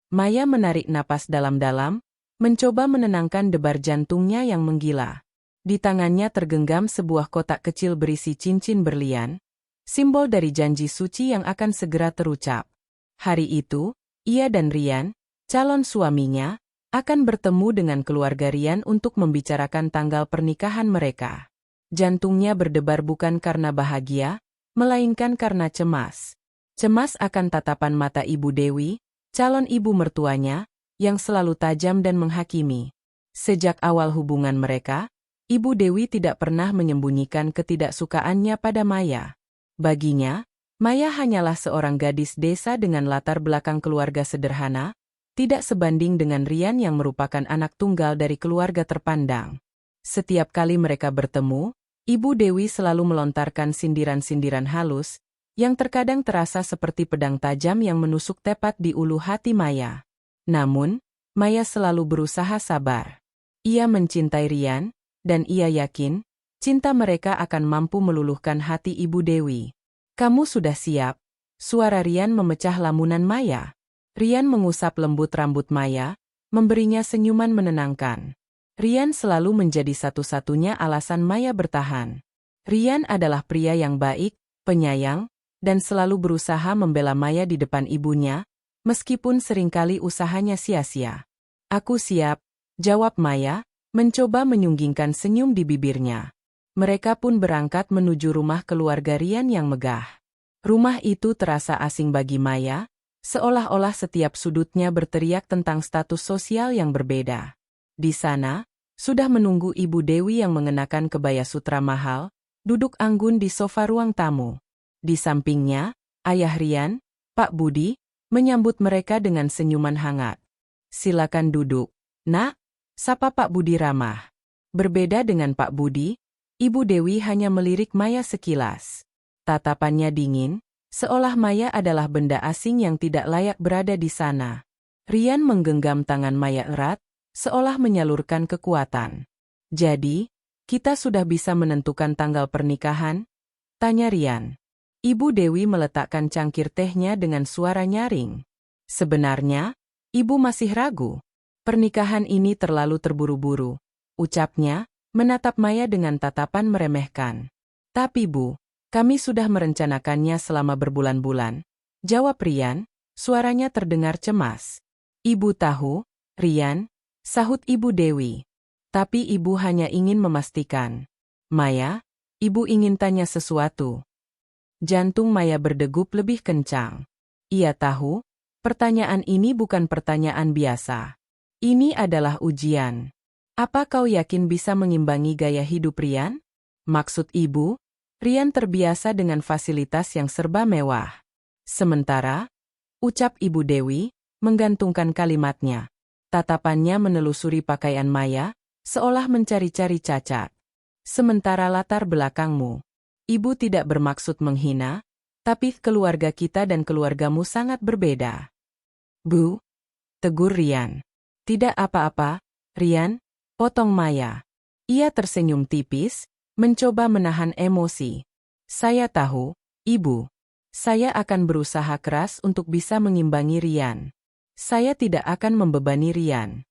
Maya menarik napas dalam-dalam, mencoba menenangkan debar jantungnya yang menggila. Di tangannya tergenggam sebuah kotak kecil berisi cincin berlian, simbol dari janji suci yang akan segera terucap. Hari itu, ia dan Rian, calon suaminya, akan bertemu dengan keluarga Rian untuk membicarakan tanggal pernikahan mereka. Jantungnya berdebar bukan karena bahagia, melainkan karena cemas. Cemas akan tatapan mata Ibu Dewi, calon ibu mertuanya, yang selalu tajam dan menghakimi. Sejak awal hubungan mereka, Ibu Dewi tidak pernah menyembunyikan ketidaksukaannya pada Maya. Baginya, Maya hanyalah seorang gadis desa dengan latar belakang keluarga sederhana, tidak sebanding dengan Rian yang merupakan anak tunggal dari keluarga terpandang. Setiap kali mereka bertemu, Ibu Dewi selalu melontarkan sindiran-sindiran halus, yang terkadang terasa seperti pedang tajam yang menusuk tepat di ulu hati Maya. Namun, Maya selalu berusaha sabar. Ia mencintai Rian, dan ia yakin, cinta mereka akan mampu meluluhkan hati Ibu Dewi. "Kamu sudah siap?" Suara Rian memecah lamunan Maya. Rian mengusap lembut rambut Maya, memberinya senyuman menenangkan. Rian selalu menjadi satu-satunya alasan Maya bertahan. Rian adalah pria yang baik, penyayang, dan selalu berusaha membela Maya di depan ibunya, meskipun seringkali usahanya sia-sia. "Aku siap," jawab Maya, mencoba menyunggingkan senyum di bibirnya. Mereka pun berangkat menuju rumah keluarga Rian yang megah. Rumah itu terasa asing bagi Maya, seolah-olah setiap sudutnya berteriak tentang status sosial yang berbeda. Di sana, sudah menunggu Ibu Dewi yang mengenakan kebaya sutra mahal, duduk anggun di sofa ruang tamu. Di sampingnya, Ayah Rian, Pak Budi, menyambut mereka dengan senyuman hangat. "Silakan duduk, Nak," sapa Pak Budi ramah. Berbeda dengan Pak Budi, Ibu Dewi hanya melirik Maya sekilas. Tatapannya dingin, seolah Maya adalah benda asing yang tidak layak berada di sana. Rian menggenggam tangan Maya erat, seolah menyalurkan kekuatan. "Jadi, kita sudah bisa menentukan tanggal pernikahan?" tanya Rian. Ibu Dewi meletakkan cangkir tehnya dengan suara nyaring. "Sebenarnya, Ibu masih ragu. Pernikahan ini terlalu terburu-buru," ucapnya, menatap Maya dengan tatapan meremehkan. "Tapi Bu, kami sudah merencanakannya selama berbulan-bulan," jawab Rian, suaranya terdengar cemas. "Ibu tahu, Rian," sahut Ibu Dewi. "Tapi Ibu hanya ingin memastikan." "Maya, Ibu ingin tanya sesuatu." Jantung Maya berdegup lebih kencang. Ia tahu, pertanyaan ini bukan pertanyaan biasa. Ini adalah ujian. "Apa kau yakin bisa mengimbangi gaya hidup Rian?" Maksud Ibu, Rian terbiasa dengan fasilitas yang serba mewah. "Sementara," ucap Ibu Dewi, menggantungkan kalimatnya. Tatapannya menelusuri pakaian Maya, seolah mencari-cari cacat. "Sementara latar belakangmu. Ibu tidak bermaksud menghina, tapi keluarga kita dan keluargamu sangat berbeda." "Bu," tegur Rian. "Tidak apa-apa, Rian," potong Maya. Ia tersenyum tipis, mencoba menahan emosi. "Saya tahu, Ibu. Saya akan berusaha keras untuk bisa mengimbangi Rian. Saya tidak akan membebani Rian."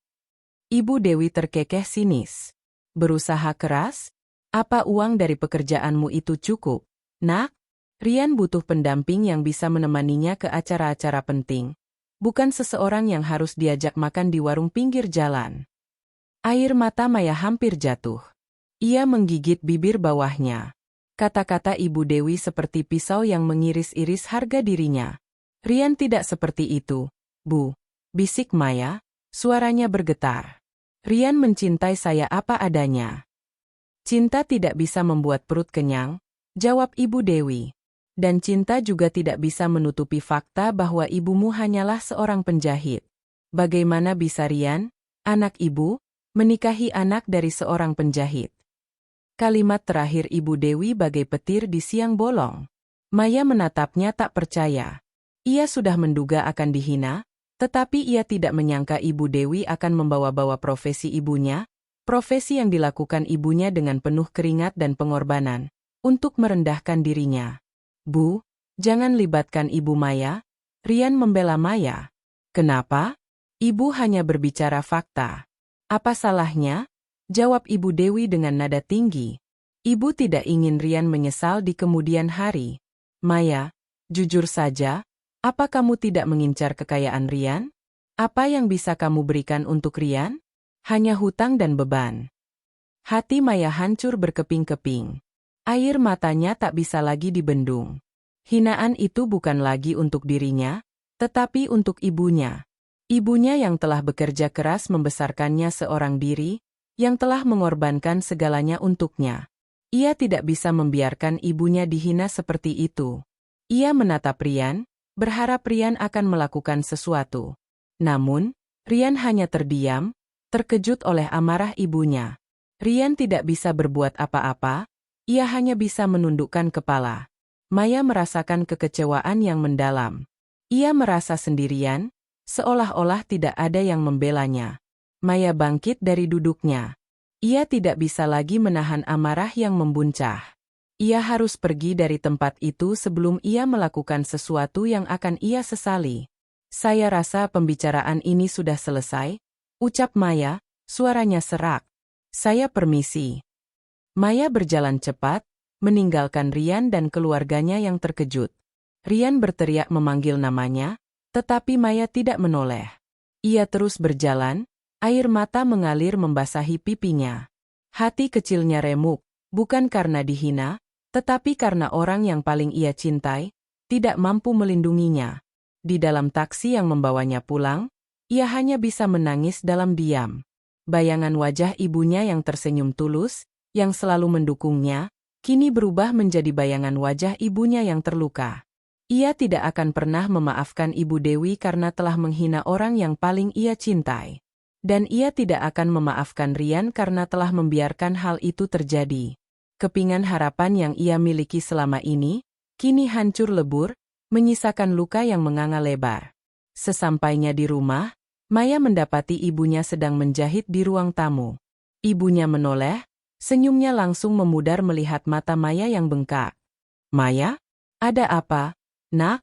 Ibu Dewi terkekeh sinis. "Berusaha keras? Apa uang dari pekerjaanmu itu cukup, Nak? Rian butuh pendamping yang bisa menemaninya ke acara-acara penting. Bukan seseorang yang harus diajak makan di warung pinggir jalan." Air mata Maya hampir jatuh. Ia menggigit bibir bawahnya. Kata-kata Ibu Dewi seperti pisau yang mengiris-iris harga dirinya. "Rian tidak seperti itu, Bu," bisik Maya, suaranya bergetar. "Rian mencintai saya apa adanya." "Cinta tidak bisa membuat perut kenyang," jawab Ibu Dewi. "Dan cinta juga tidak bisa menutupi fakta bahwa ibumu hanyalah seorang penjahit. Bagaimana bisa Rian, anak ibu, menikahi anak dari seorang penjahit?" Kalimat terakhir Ibu Dewi bagai petir di siang bolong. Maya menatapnya tak percaya. Ia sudah menduga akan dihina, tetapi ia tidak menyangka Ibu Dewi akan membawa-bawa profesi ibunya, profesi yang dilakukan ibunya dengan penuh keringat dan pengorbanan, untuk merendahkan dirinya. "Bu, jangan libatkan Ibu Maya," Rian membela Maya. "Kenapa?" Ibu hanya berbicara fakta. Apa salahnya? Jawab Ibu Dewi dengan nada tinggi. Ibu tidak ingin Rian menyesal di kemudian hari. Maya, jujur saja, apa kamu tidak mengincar kekayaan Rian? Apa yang bisa kamu berikan untuk Rian? Hanya hutang dan beban. Hati Maya hancur berkeping-keping. Air matanya tak bisa lagi dibendung. Hinaan itu bukan lagi untuk dirinya, tetapi untuk ibunya. Ibunya yang telah bekerja keras membesarkannya seorang diri, yang telah mengorbankan segalanya untuknya. Ia tidak bisa membiarkan ibunya dihina seperti itu. Ia menatap Rian, berharap Rian akan melakukan sesuatu. Namun, Rian hanya terdiam, terkejut oleh amarah ibunya. Rian tidak bisa berbuat apa-apa, ia hanya bisa menundukkan kepala. Maya merasakan kekecewaan yang mendalam. Ia merasa sendirian, seolah-olah tidak ada yang membelanya. Maya bangkit dari duduknya. Ia tidak bisa lagi menahan amarah yang membuncah. Ia harus pergi dari tempat itu sebelum ia melakukan sesuatu yang akan ia sesali. Saya rasa pembicaraan ini sudah selesai, ucap Maya, suaranya serak. Saya permisi. Maya berjalan cepat, meninggalkan Rian dan keluarganya yang terkejut. Rian berteriak memanggil namanya, tetapi Maya tidak menoleh. Ia terus berjalan, air mata mengalir membasahi pipinya. Hati kecilnya remuk, bukan karena dihina, tetapi karena orang yang paling ia cintai, tidak mampu melindunginya. Di dalam taksi yang membawanya pulang, ia hanya bisa menangis dalam diam. Bayangan wajah ibunya yang tersenyum tulus, yang selalu mendukungnya, kini berubah menjadi bayangan wajah ibunya yang terluka. Ia tidak akan pernah memaafkan Ibu Dewi karena telah menghina orang yang paling ia cintai. Dan ia tidak akan memaafkan Rian karena telah membiarkan hal itu terjadi. Kepingan harapan yang ia miliki selama ini, kini hancur lebur, menyisakan luka yang menganga lebar. Sesampainya di rumah, Maya mendapati ibunya sedang menjahit di ruang tamu. Ibunya menoleh, senyumnya langsung memudar melihat mata Maya yang bengkak. Maya? Ada apa? Nak?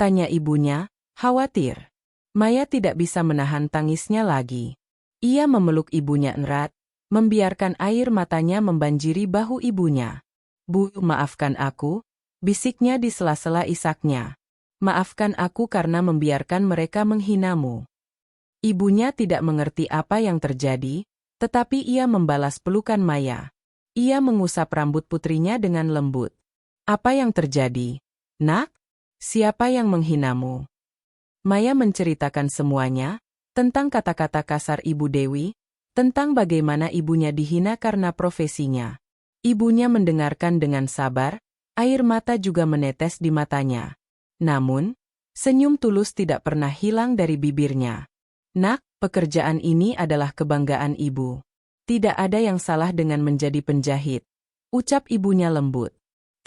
Tanya ibunya, khawatir. Maya tidak bisa menahan tangisnya lagi. Ia memeluk ibunya erat, membiarkan air matanya membanjiri bahu ibunya. Bu, maafkan aku, bisiknya di sela-sela isaknya. Maafkan aku karena membiarkan mereka menghinamu. Ibunya tidak mengerti apa yang terjadi, tetapi ia membalas pelukan Maya. Ia mengusap rambut putrinya dengan lembut. Apa yang terjadi? Nak? Siapa yang menghinamu? Maya menceritakan semuanya, tentang kata-kata kasar Ibu Dewi, tentang bagaimana ibunya dihina karena profesinya. Ibunya mendengarkan dengan sabar, air mata juga menetes di matanya. Namun, senyum tulus tidak pernah hilang dari bibirnya. Nak, pekerjaan ini adalah kebanggaan ibu. Tidak ada yang salah dengan menjadi penjahit. Ucap ibunya lembut.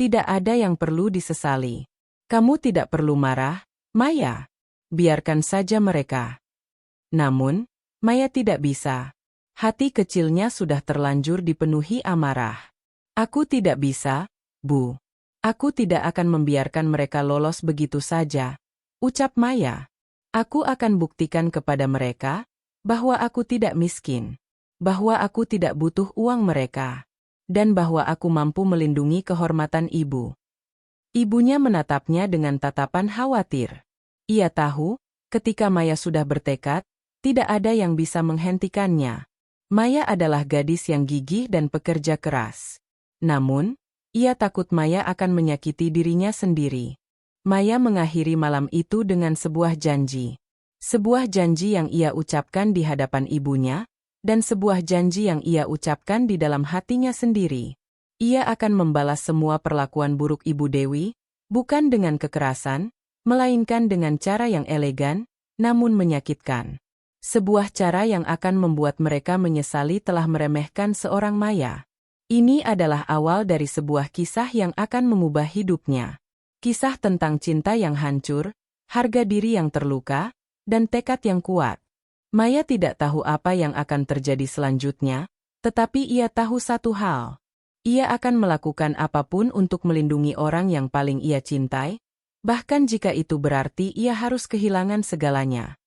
Tidak ada yang perlu disesali. Kamu tidak perlu marah, Maya. Biarkan saja mereka. Namun, Maya tidak bisa. Hati kecilnya sudah terlanjur dipenuhi amarah. Aku tidak bisa, Bu. Aku tidak akan membiarkan mereka lolos begitu saja. Ucap Maya. Aku akan buktikan kepada mereka bahwa aku tidak miskin. Bahwa aku tidak butuh uang mereka. Dan bahwa aku mampu melindungi kehormatan ibu. Ibunya menatapnya dengan tatapan khawatir. Ia tahu, ketika Maya sudah bertekad, tidak ada yang bisa menghentikannya. Maya adalah gadis yang gigih dan pekerja keras. Namun, ia takut Maya akan menyakiti dirinya sendiri. Maya mengakhiri malam itu dengan sebuah janji. Sebuah janji yang ia ucapkan di hadapan ibunya, dan sebuah janji yang ia ucapkan di dalam hatinya sendiri. Ia akan membalas semua perlakuan buruk Ibu Dewi, bukan dengan kekerasan, melainkan dengan cara yang elegan, namun menyakitkan. Sebuah cara yang akan membuat mereka menyesali telah meremehkan seorang Maya. Ini adalah awal dari sebuah kisah yang akan mengubah hidupnya. Kisah tentang cinta yang hancur, harga diri yang terluka, dan tekad yang kuat. Maya tidak tahu apa yang akan terjadi selanjutnya, tetapi ia tahu satu hal. Ia akan melakukan apapun untuk melindungi orang yang paling ia cintai, bahkan jika itu berarti ia harus kehilangan segalanya.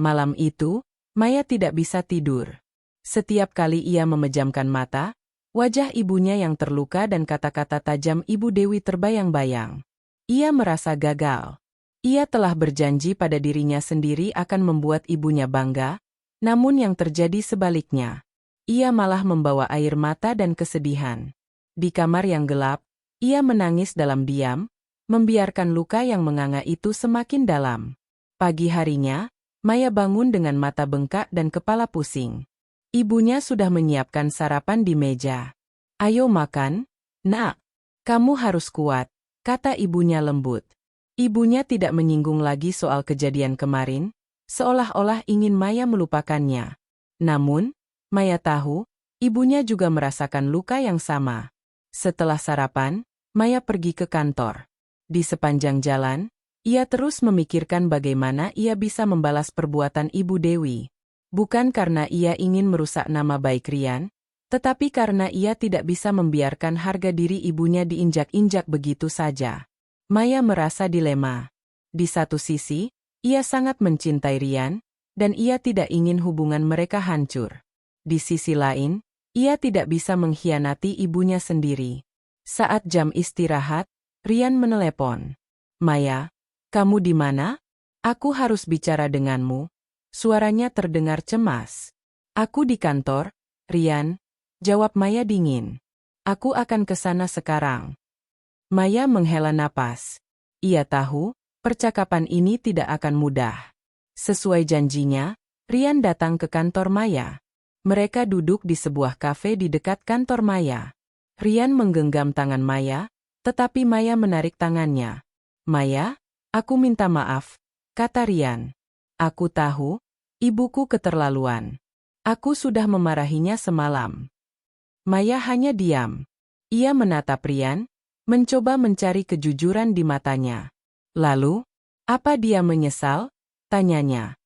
Malam itu, Maya tidak bisa tidur. Setiap kali ia memejamkan mata, wajah ibunya yang terluka dan kata-kata tajam Ibu Dewi terbayang-bayang. Ia merasa gagal. Ia telah berjanji pada dirinya sendiri akan membuat ibunya bangga, namun yang terjadi sebaliknya. Ia malah membawa air mata dan kesedihan. Di kamar yang gelap, ia menangis dalam diam, membiarkan luka yang menganga itu semakin dalam. Pagi harinya, Maya bangun dengan mata bengkak dan kepala pusing. Ibunya sudah menyiapkan sarapan di meja. "Ayo makan, Nak. Kamu harus kuat," kata ibunya lembut. Ibunya tidak menyinggung lagi soal kejadian kemarin, seolah-olah ingin Maya melupakannya. Namun, Maya tahu, ibunya juga merasakan luka yang sama. Setelah sarapan, Maya pergi ke kantor. Di sepanjang jalan, ia terus memikirkan bagaimana ia bisa membalas perbuatan Ibu Dewi. Bukan karena ia ingin merusak nama baik Rian, tetapi karena ia tidak bisa membiarkan harga diri ibunya diinjak-injak begitu saja. Maya merasa dilema. Di satu sisi, ia sangat mencintai Rian, dan ia tidak ingin hubungan mereka hancur. Di sisi lain, ia tidak bisa mengkhianati ibunya sendiri. Saat jam istirahat, Rian menelepon. "Maya, kamu di mana? Aku harus bicara denganmu." Suaranya terdengar cemas. "Aku di kantor, Rian," jawab Maya dingin. "Aku akan ke sana sekarang." Maya menghela napas. Ia tahu, percakapan ini tidak akan mudah. Sesuai janjinya, Rian datang ke kantor Maya. Mereka duduk di sebuah kafe di dekat kantor Maya. Rian menggenggam tangan Maya, tetapi Maya menarik tangannya. "Maya, aku minta maaf," kata Rian. "Aku tahu, ibuku keterlaluan. Aku sudah memarahinya semalam." Maya hanya diam. Ia menatap Rian, mencoba mencari kejujuran di matanya. "Lalu, apa dia menyesal?" tanyanya.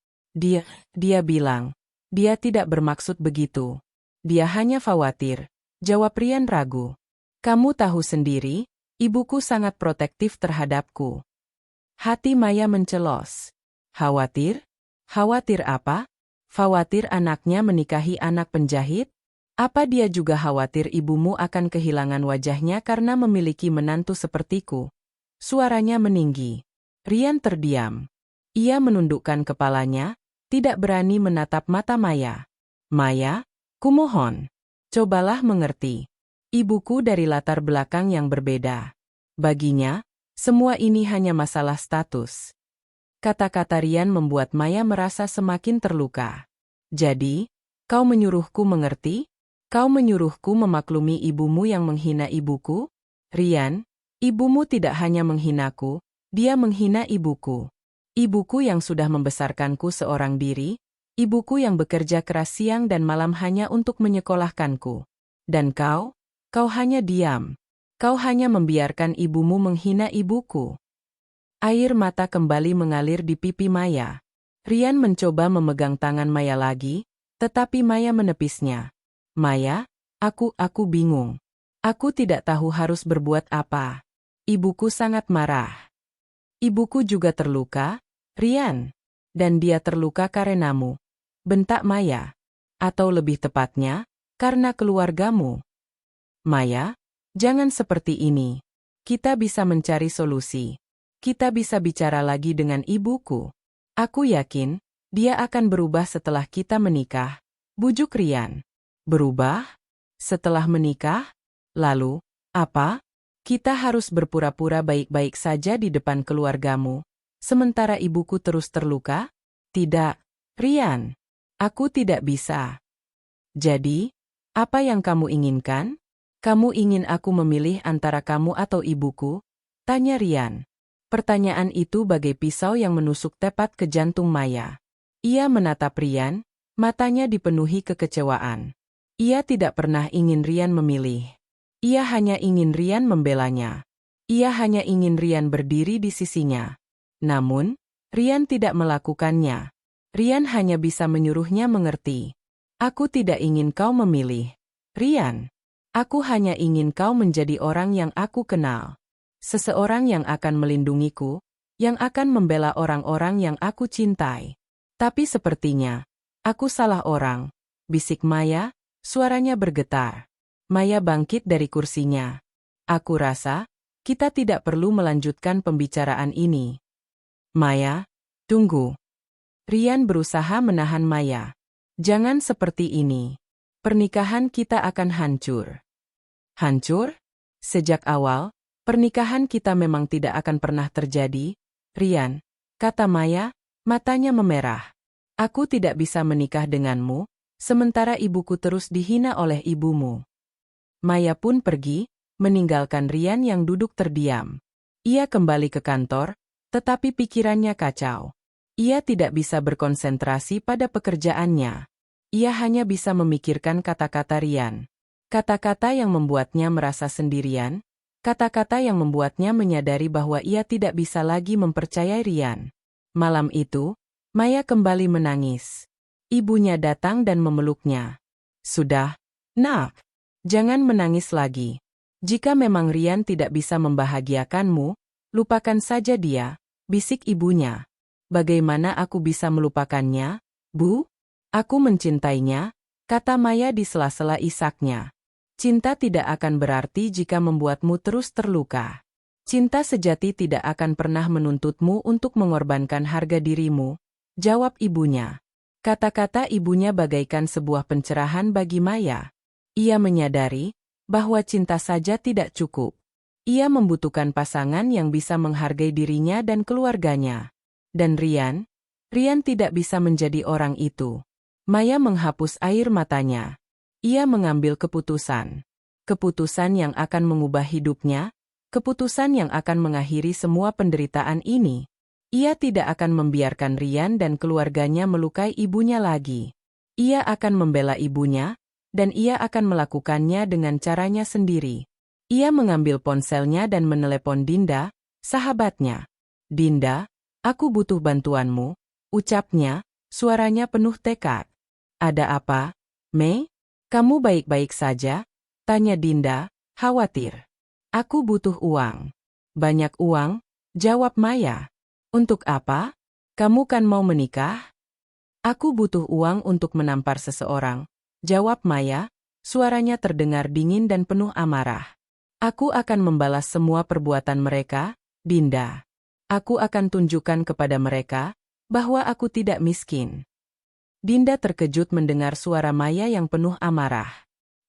Dia bilang, dia tidak bermaksud begitu. Dia hanya khawatir, jawab Rian ragu. "Kamu tahu sendiri, ibuku sangat protektif terhadapku." Hati Maya mencelos. Khawatir? Khawatir apa? Khawatir anaknya menikahi anak penjahit? Apa dia juga khawatir ibumu akan kehilangan wajahnya karena memiliki menantu sepertiku? Suaranya meninggi. Rian terdiam. Ia menundukkan kepalanya, tidak berani menatap mata Maya. "Maya, kumohon, cobalah mengerti. Ibuku dari latar belakang yang berbeda. Baginya, semua ini hanya masalah status." Kata-kata Rian membuat Maya merasa semakin terluka. "Jadi, kau menyuruhku mengerti? Kau menyuruhku memaklumi ibumu yang menghina ibuku?" "Rian, ibumu tidak hanya menghinaku, dia menghina ibuku. Ibuku yang sudah membesarkanku seorang diri, ibuku yang bekerja keras siang dan malam hanya untuk menyekolahkanku. Dan kau hanya diam. Kau hanya membiarkan ibumu menghina ibuku." Air mata kembali mengalir di pipi Maya. Rian mencoba memegang tangan Maya lagi, tetapi Maya menepisnya. "Maya, aku bingung. Aku tidak tahu harus berbuat apa. Ibuku sangat marah." "Ibuku juga terluka, Rian. Dan dia terluka karenamu," bentak Maya. "Atau lebih tepatnya, karena keluargamu." "Maya, jangan seperti ini. Kita bisa mencari solusi. Kita bisa bicara lagi dengan ibuku. Aku yakin, dia akan berubah setelah kita menikah," bujuk Rian. "Berubah? Setelah menikah? Lalu, apa? Kita harus berpura-pura baik-baik saja di depan keluargamu, sementara ibuku terus terluka?" "Tidak, Rian. Aku tidak bisa." "Jadi, apa yang kamu inginkan? Kamu ingin aku memilih antara kamu atau ibuku?" tanya Rian. Pertanyaan itu bagai pisau yang menusuk tepat ke jantung Maya. Ia menatap Rian, matanya dipenuhi kekecewaan. Ia tidak pernah ingin Rian memilih. Ia hanya ingin Rian membelanya. Ia hanya ingin Rian berdiri di sisinya. Namun, Rian tidak melakukannya. Rian hanya bisa menyuruhnya mengerti. "Aku tidak ingin kau memilih, Rian. Aku hanya ingin kau menjadi orang yang aku kenal. Seseorang yang akan melindungiku, yang akan membela orang-orang yang aku cintai." Tapi sepertinya, aku salah orang, bisik Maya, suaranya bergetar. Maya bangkit dari kursinya. Aku rasa, kita tidak perlu melanjutkan pembicaraan ini. Maya, tunggu. Rian berusaha menahan Maya. Jangan seperti ini. Pernikahan kita akan hancur. Hancur? Sejak awal, pernikahan kita memang tidak akan pernah terjadi, Rian, kata Maya, matanya memerah. Aku tidak bisa menikah denganmu, sementara ibuku terus dihina oleh ibumu. Maya pun pergi, meninggalkan Rian yang duduk terdiam. Ia kembali ke kantor, tetapi pikirannya kacau. Ia tidak bisa berkonsentrasi pada pekerjaannya. Ia hanya bisa memikirkan kata-kata Rian. Kata-kata yang membuatnya merasa sendirian, kata-kata yang membuatnya menyadari bahwa ia tidak bisa lagi mempercayai Rian. Malam itu, Maya kembali menangis. Ibunya datang dan memeluknya. Sudah, nak, jangan menangis lagi. Jika memang Rian tidak bisa membahagiakanmu, lupakan saja dia, bisik ibunya. Bagaimana aku bisa melupakannya, Bu? Aku mencintainya, kata Maya di sela-sela isaknya. Cinta tidak akan berarti jika membuatmu terus terluka. Cinta sejati tidak akan pernah menuntutmu untuk mengorbankan harga dirimu, jawab ibunya. Kata-kata ibunya bagaikan sebuah pencerahan bagi Maya. Ia menyadari bahwa cinta saja tidak cukup. Ia membutuhkan pasangan yang bisa menghargai dirinya dan keluarganya. Dan Rian tidak bisa menjadi orang itu. Maya menghapus air matanya. Ia mengambil keputusan. Keputusan yang akan mengubah hidupnya, keputusan yang akan mengakhiri semua penderitaan ini. Ia tidak akan membiarkan Rian dan keluarganya melukai ibunya lagi. Ia akan membela ibunya, dan ia akan melakukannya dengan caranya sendiri. Ia mengambil ponselnya dan menelepon Dinda, sahabatnya. Dinda, aku butuh bantuanmu, ucapnya, suaranya penuh tekad. Ada apa, Mei? Kamu baik-baik saja? Tanya Dinda, khawatir. Aku butuh uang. Banyak uang? Jawab Maya. Untuk apa? Kamu kan mau menikah? Aku butuh uang untuk menampar seseorang. Jawab Maya, suaranya terdengar dingin dan penuh amarah. Aku akan membalas semua perbuatan mereka, Dinda. Aku akan tunjukkan kepada mereka bahwa aku tidak miskin. Dinda terkejut mendengar suara Maya yang penuh amarah.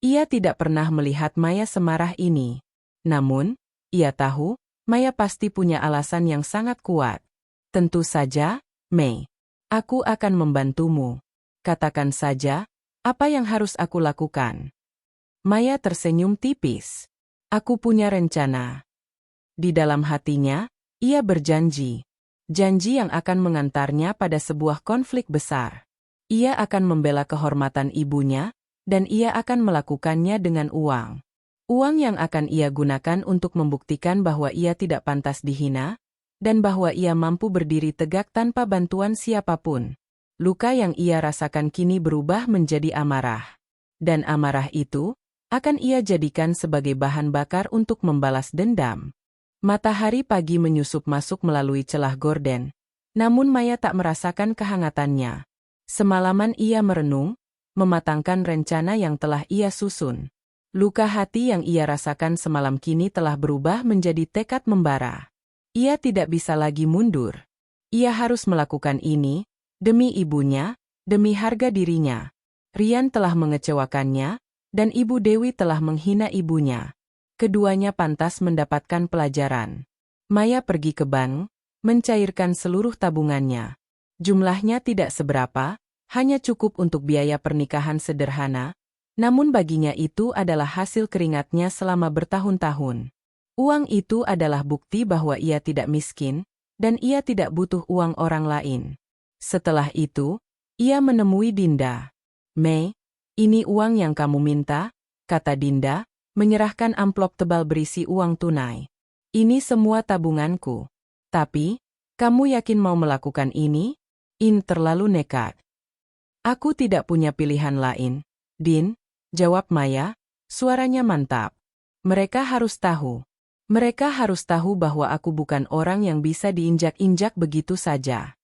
Ia tidak pernah melihat Maya semarah ini. Namun, ia tahu, Maya pasti punya alasan yang sangat kuat. Tentu saja, Mei. Aku akan membantumu. Katakan saja, apa yang harus aku lakukan? Maya tersenyum tipis. Aku punya rencana. Di dalam hatinya, ia berjanji. Janji yang akan mengantarnya pada sebuah konflik besar. Ia akan membela kehormatan ibunya, dan ia akan melakukannya dengan uang. Uang yang akan ia gunakan untuk membuktikan bahwa ia tidak pantas dihina, dan bahwa ia mampu berdiri tegak tanpa bantuan siapapun. Luka yang ia rasakan kini berubah menjadi amarah. Dan amarah itu akan ia jadikan sebagai bahan bakar untuk membalas dendam. Matahari pagi menyusup masuk melalui celah gorden, namun Maya tak merasakan kehangatannya. Semalaman ia merenung, mematangkan rencana yang telah ia susun. Luka hati yang ia rasakan semalam kini telah berubah menjadi tekad membara. Ia tidak bisa lagi mundur. Ia harus melakukan ini, demi ibunya, demi harga dirinya. Rian telah mengecewakannya, dan Ibu Dewi telah menghina ibunya. Keduanya pantas mendapatkan pelajaran. Maya pergi ke bank, mencairkan seluruh tabungannya. Jumlahnya tidak seberapa, hanya cukup untuk biaya pernikahan sederhana, namun baginya itu adalah hasil keringatnya selama bertahun-tahun. Uang itu adalah bukti bahwa ia tidak miskin, dan ia tidak butuh uang orang lain. Setelah itu, ia menemui Dinda. Mei, ini uang yang kamu minta, kata Dinda, menyerahkan amplop tebal berisi uang tunai. Ini semua tabunganku. Tapi, kamu yakin mau melakukan ini? Ini terlalu nekat. Aku tidak punya pilihan lain, Din, jawab Maya, suaranya mantap. Mereka harus tahu. Mereka harus tahu bahwa aku bukan orang yang bisa diinjak-injak begitu saja.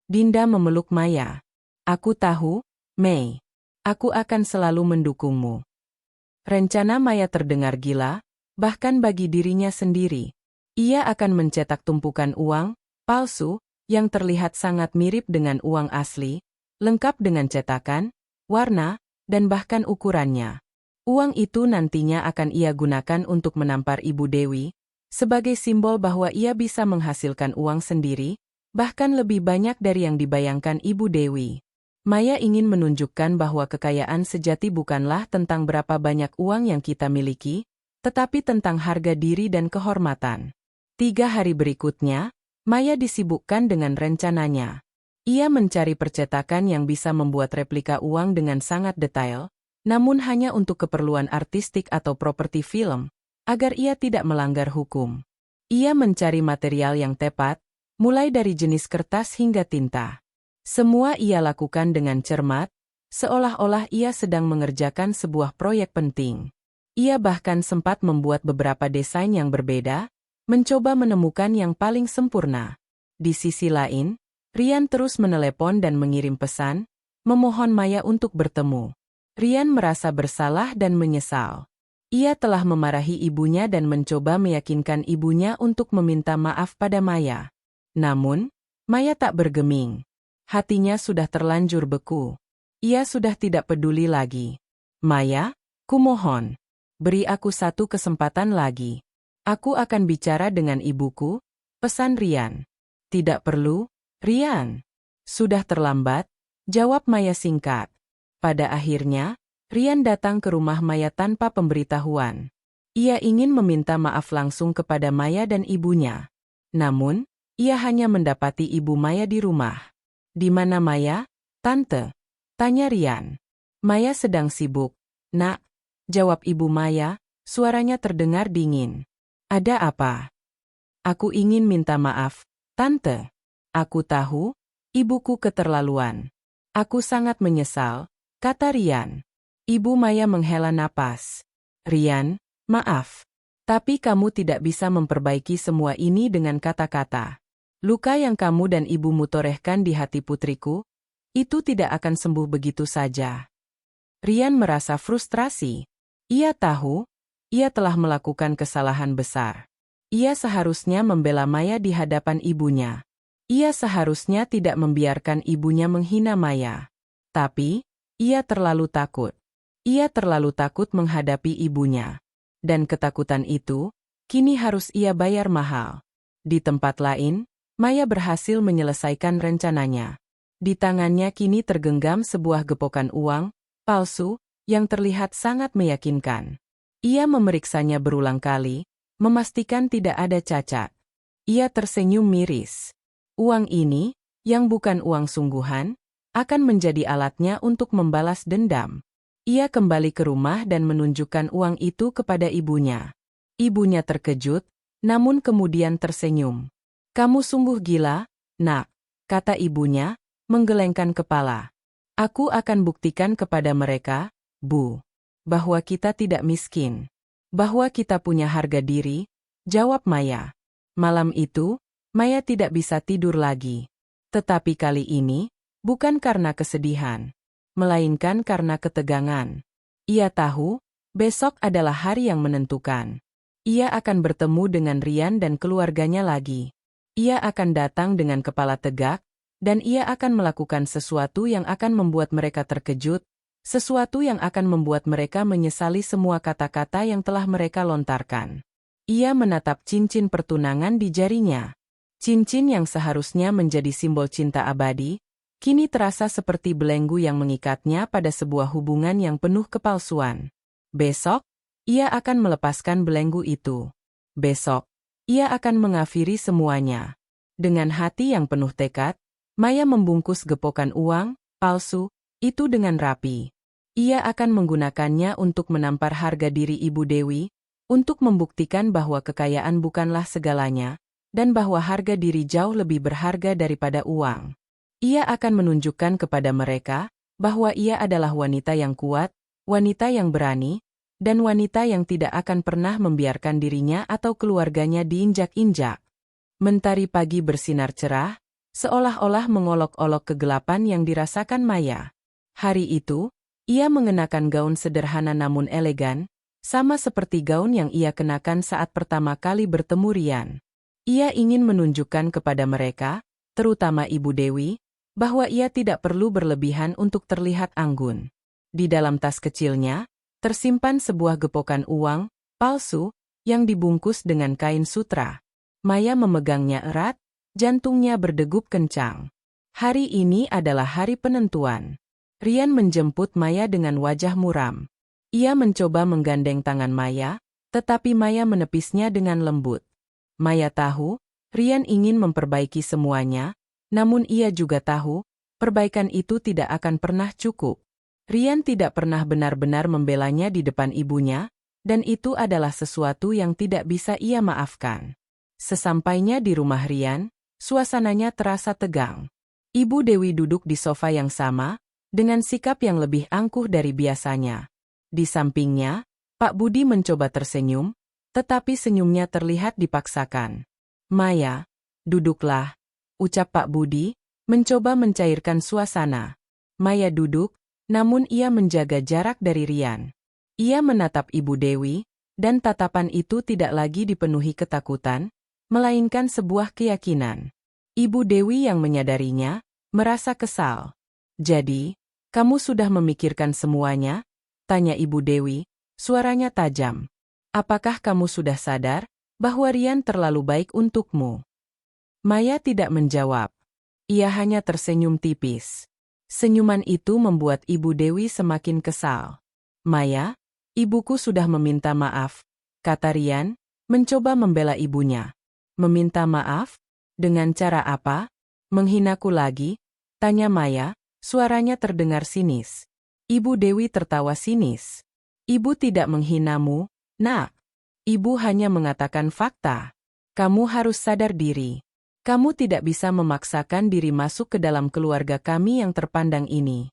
Dinda memeluk Maya. Aku tahu, Mei. Aku akan selalu mendukungmu. Rencana Maya terdengar gila, bahkan bagi dirinya sendiri. Ia akan mencetak tumpukan uang palsu yang terlihat sangat mirip dengan uang asli, lengkap dengan cetakan, warna, dan bahkan ukurannya. Uang itu nantinya akan ia gunakan untuk menampar Ibu Dewi, sebagai simbol bahwa ia bisa menghasilkan uang sendiri, bahkan lebih banyak dari yang dibayangkan Ibu Dewi. Maya ingin menunjukkan bahwa kekayaan sejati bukanlah tentang berapa banyak uang yang kita miliki, tetapi tentang harga diri dan kehormatan. 3 hari berikutnya, Maya disibukkan dengan rencananya. Ia mencari percetakan yang bisa membuat replika uang dengan sangat detail, namun hanya untuk keperluan artistik atau properti film, agar ia tidak melanggar hukum. Ia mencari material yang tepat, mulai dari jenis kertas hingga tinta. Semua ia lakukan dengan cermat, seolah-olah ia sedang mengerjakan sebuah proyek penting. Ia bahkan sempat membuat beberapa desain yang berbeda, mencoba menemukan yang paling sempurna. Di sisi lain, Rian terus menelepon dan mengirim pesan, memohon Maya untuk bertemu. Rian merasa bersalah dan menyesal. Ia telah memarahi ibunya dan mencoba meyakinkan ibunya untuk meminta maaf pada Maya. Namun, Maya tak bergeming. Hatinya sudah terlanjur beku. Ia sudah tidak peduli lagi. Maya, kumohon, beri aku satu kesempatan lagi. Aku akan bicara dengan ibuku, pesan Rian. Tidak perlu, Rian. Sudah terlambat, jawab Maya singkat. Pada akhirnya, Rian datang ke rumah Maya tanpa pemberitahuan. Ia ingin meminta maaf langsung kepada Maya dan ibunya. Namun, ia hanya mendapati ibu Maya di rumah. Di mana Maya, Tante? Tanya Rian. Maya sedang sibuk. Nak, jawab ibu Maya, suaranya terdengar dingin. Ada apa? Aku ingin minta maaf, Tante. Aku tahu, ibuku keterlaluan. Aku sangat menyesal, kata Rian. Ibu Maya menghela napas. Rian, maaf. Tapi kamu tidak bisa memperbaiki semua ini dengan kata-kata. Luka yang kamu dan ibumu torehkan di hati putriku, itu tidak akan sembuh begitu saja. Rian merasa frustrasi. Ia tahu, ia telah melakukan kesalahan besar. Ia seharusnya membela Maya di hadapan ibunya. Ia seharusnya tidak membiarkan ibunya menghina Maya. Tapi, ia terlalu takut. Ia terlalu takut menghadapi ibunya. Dan ketakutan itu, kini harus ia bayar mahal. Di tempat lain, Maya berhasil menyelesaikan rencananya. Di tangannya kini tergenggam sebuah gepokan uang palsu yang terlihat sangat meyakinkan. Ia memeriksanya berulang kali, memastikan tidak ada cacat. Ia tersenyum miris. Uang ini, yang bukan uang sungguhan, akan menjadi alatnya untuk membalas dendam. Ia kembali ke rumah dan menunjukkan uang itu kepada ibunya. Ibunya terkejut, namun kemudian tersenyum. Kamu sungguh gila, Nak, kata ibunya, menggelengkan kepala. Aku akan buktikan kepada mereka, Bu, bahwa kita tidak miskin. Bahwa kita punya harga diri, jawab Maya. Malam itu, Maya tidak bisa tidur lagi. Tetapi kali ini, bukan karena kesedihan, melainkan karena ketegangan. Ia tahu, besok adalah hari yang menentukan. Ia akan bertemu dengan Rian dan keluarganya lagi. Ia akan datang dengan kepala tegak, dan ia akan melakukan sesuatu yang akan membuat mereka terkejut, sesuatu yang akan membuat mereka menyesali semua kata-kata yang telah mereka lontarkan. Ia menatap cincin pertunangan di jarinya. Cincin yang seharusnya menjadi simbol cinta abadi, kini terasa seperti belenggu yang mengikatnya pada sebuah hubungan yang penuh kepalsuan. Besok, ia akan melepaskan belenggu itu. Besok, ia akan mengakhiri semuanya. Dengan hati yang penuh tekad, Maya membungkus gepokan uang palsu itu dengan rapi. Ia akan menggunakannya untuk menampar harga diri Ibu Dewi, untuk membuktikan bahwa kekayaan bukanlah segalanya, dan bahwa harga diri jauh lebih berharga daripada uang. Ia akan menunjukkan kepada mereka bahwa ia adalah wanita yang kuat, wanita yang berani, dan wanita yang tidak akan pernah membiarkan dirinya atau keluarganya diinjak-injak. Mentari pagi bersinar cerah, seolah-olah mengolok-olok kegelapan yang dirasakan Maya. Hari itu, ia mengenakan gaun sederhana namun elegan, sama seperti gaun yang ia kenakan saat pertama kali bertemu Rian. Ia ingin menunjukkan kepada mereka, terutama Ibu Dewi, bahwa ia tidak perlu berlebihan untuk terlihat anggun. Di dalam tas kecilnya, tersimpan sebuah gepokan uang palsu yang dibungkus dengan kain sutra. Maya memegangnya erat, jantungnya berdegup kencang. Hari ini adalah hari penentuan. Rian menjemput Maya dengan wajah muram. Ia mencoba menggandeng tangan Maya, tetapi Maya menepisnya dengan lembut. Maya tahu, Rian ingin memperbaiki semuanya, namun ia juga tahu, perbaikan itu tidak akan pernah cukup. Rian tidak pernah benar-benar membelanya di depan ibunya, dan itu adalah sesuatu yang tidak bisa ia maafkan. Sesampainya di rumah Rian, suasananya terasa tegang. Ibu Dewi duduk di sofa yang sama, dengan sikap yang lebih angkuh dari biasanya. Di sampingnya, Pak Budi mencoba tersenyum, tetapi senyumnya terlihat dipaksakan. Maya, duduklah, ucap Pak Budi, mencoba mencairkan suasana. Maya duduk, namun ia menjaga jarak dari Rian. Ia menatap Ibu Dewi, dan tatapan itu tidak lagi dipenuhi ketakutan, melainkan sebuah keyakinan. Ibu Dewi yang menyadarinya, merasa kesal. Jadi, kamu sudah memikirkan semuanya? Tanya Ibu Dewi, suaranya tajam. Apakah kamu sudah sadar bahwa Rian terlalu baik untukmu? Maya tidak menjawab. Ia hanya tersenyum tipis. Senyuman itu membuat Ibu Dewi semakin kesal. Maya, ibuku sudah meminta maaf, kata Rian, mencoba membela ibunya. Meminta maaf? Dengan cara apa? Menghinaku lagi? Tanya Maya. Suaranya terdengar sinis. Ibu Dewi tertawa sinis. Ibu tidak menghinamu, nak. Ibu hanya mengatakan fakta. Kamu harus sadar diri. Kamu tidak bisa memaksakan diri masuk ke dalam keluarga kami yang terpandang ini.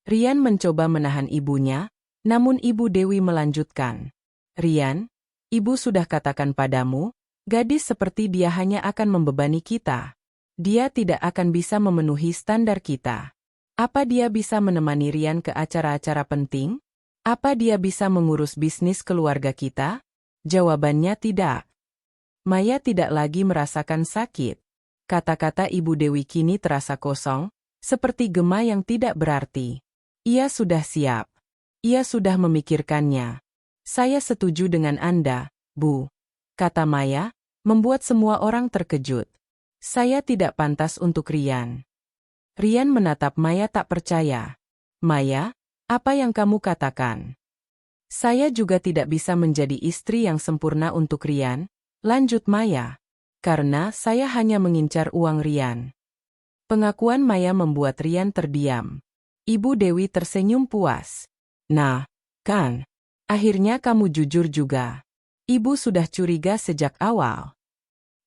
Rian mencoba menahan ibunya, namun Ibu Dewi melanjutkan. Rian, ibu sudah katakan padamu, gadis seperti dia hanya akan membebani kita. Dia tidak akan bisa memenuhi standar kita. Apa dia bisa menemani Rian ke acara-acara penting? Apa dia bisa mengurus bisnis keluarga kita? Jawabannya tidak. Maya tidak lagi merasakan sakit. Kata-kata Ibu Dewi kini terasa kosong, seperti gema yang tidak berarti. Ia sudah siap. Ia sudah memikirkannya. Saya setuju dengan Anda, Bu. Kata Maya, membuat semua orang terkejut. Saya tidak pantas untuk Rian. Rian menatap Maya tak percaya. Maya, apa yang kamu katakan? Saya juga tidak bisa menjadi istri yang sempurna untuk Rian, lanjut Maya. Karena saya hanya mengincar uang Rian. Pengakuan Maya membuat Rian terdiam. Ibu Dewi tersenyum puas. Nah, kan? Akhirnya kamu jujur juga. Ibu sudah curiga sejak awal.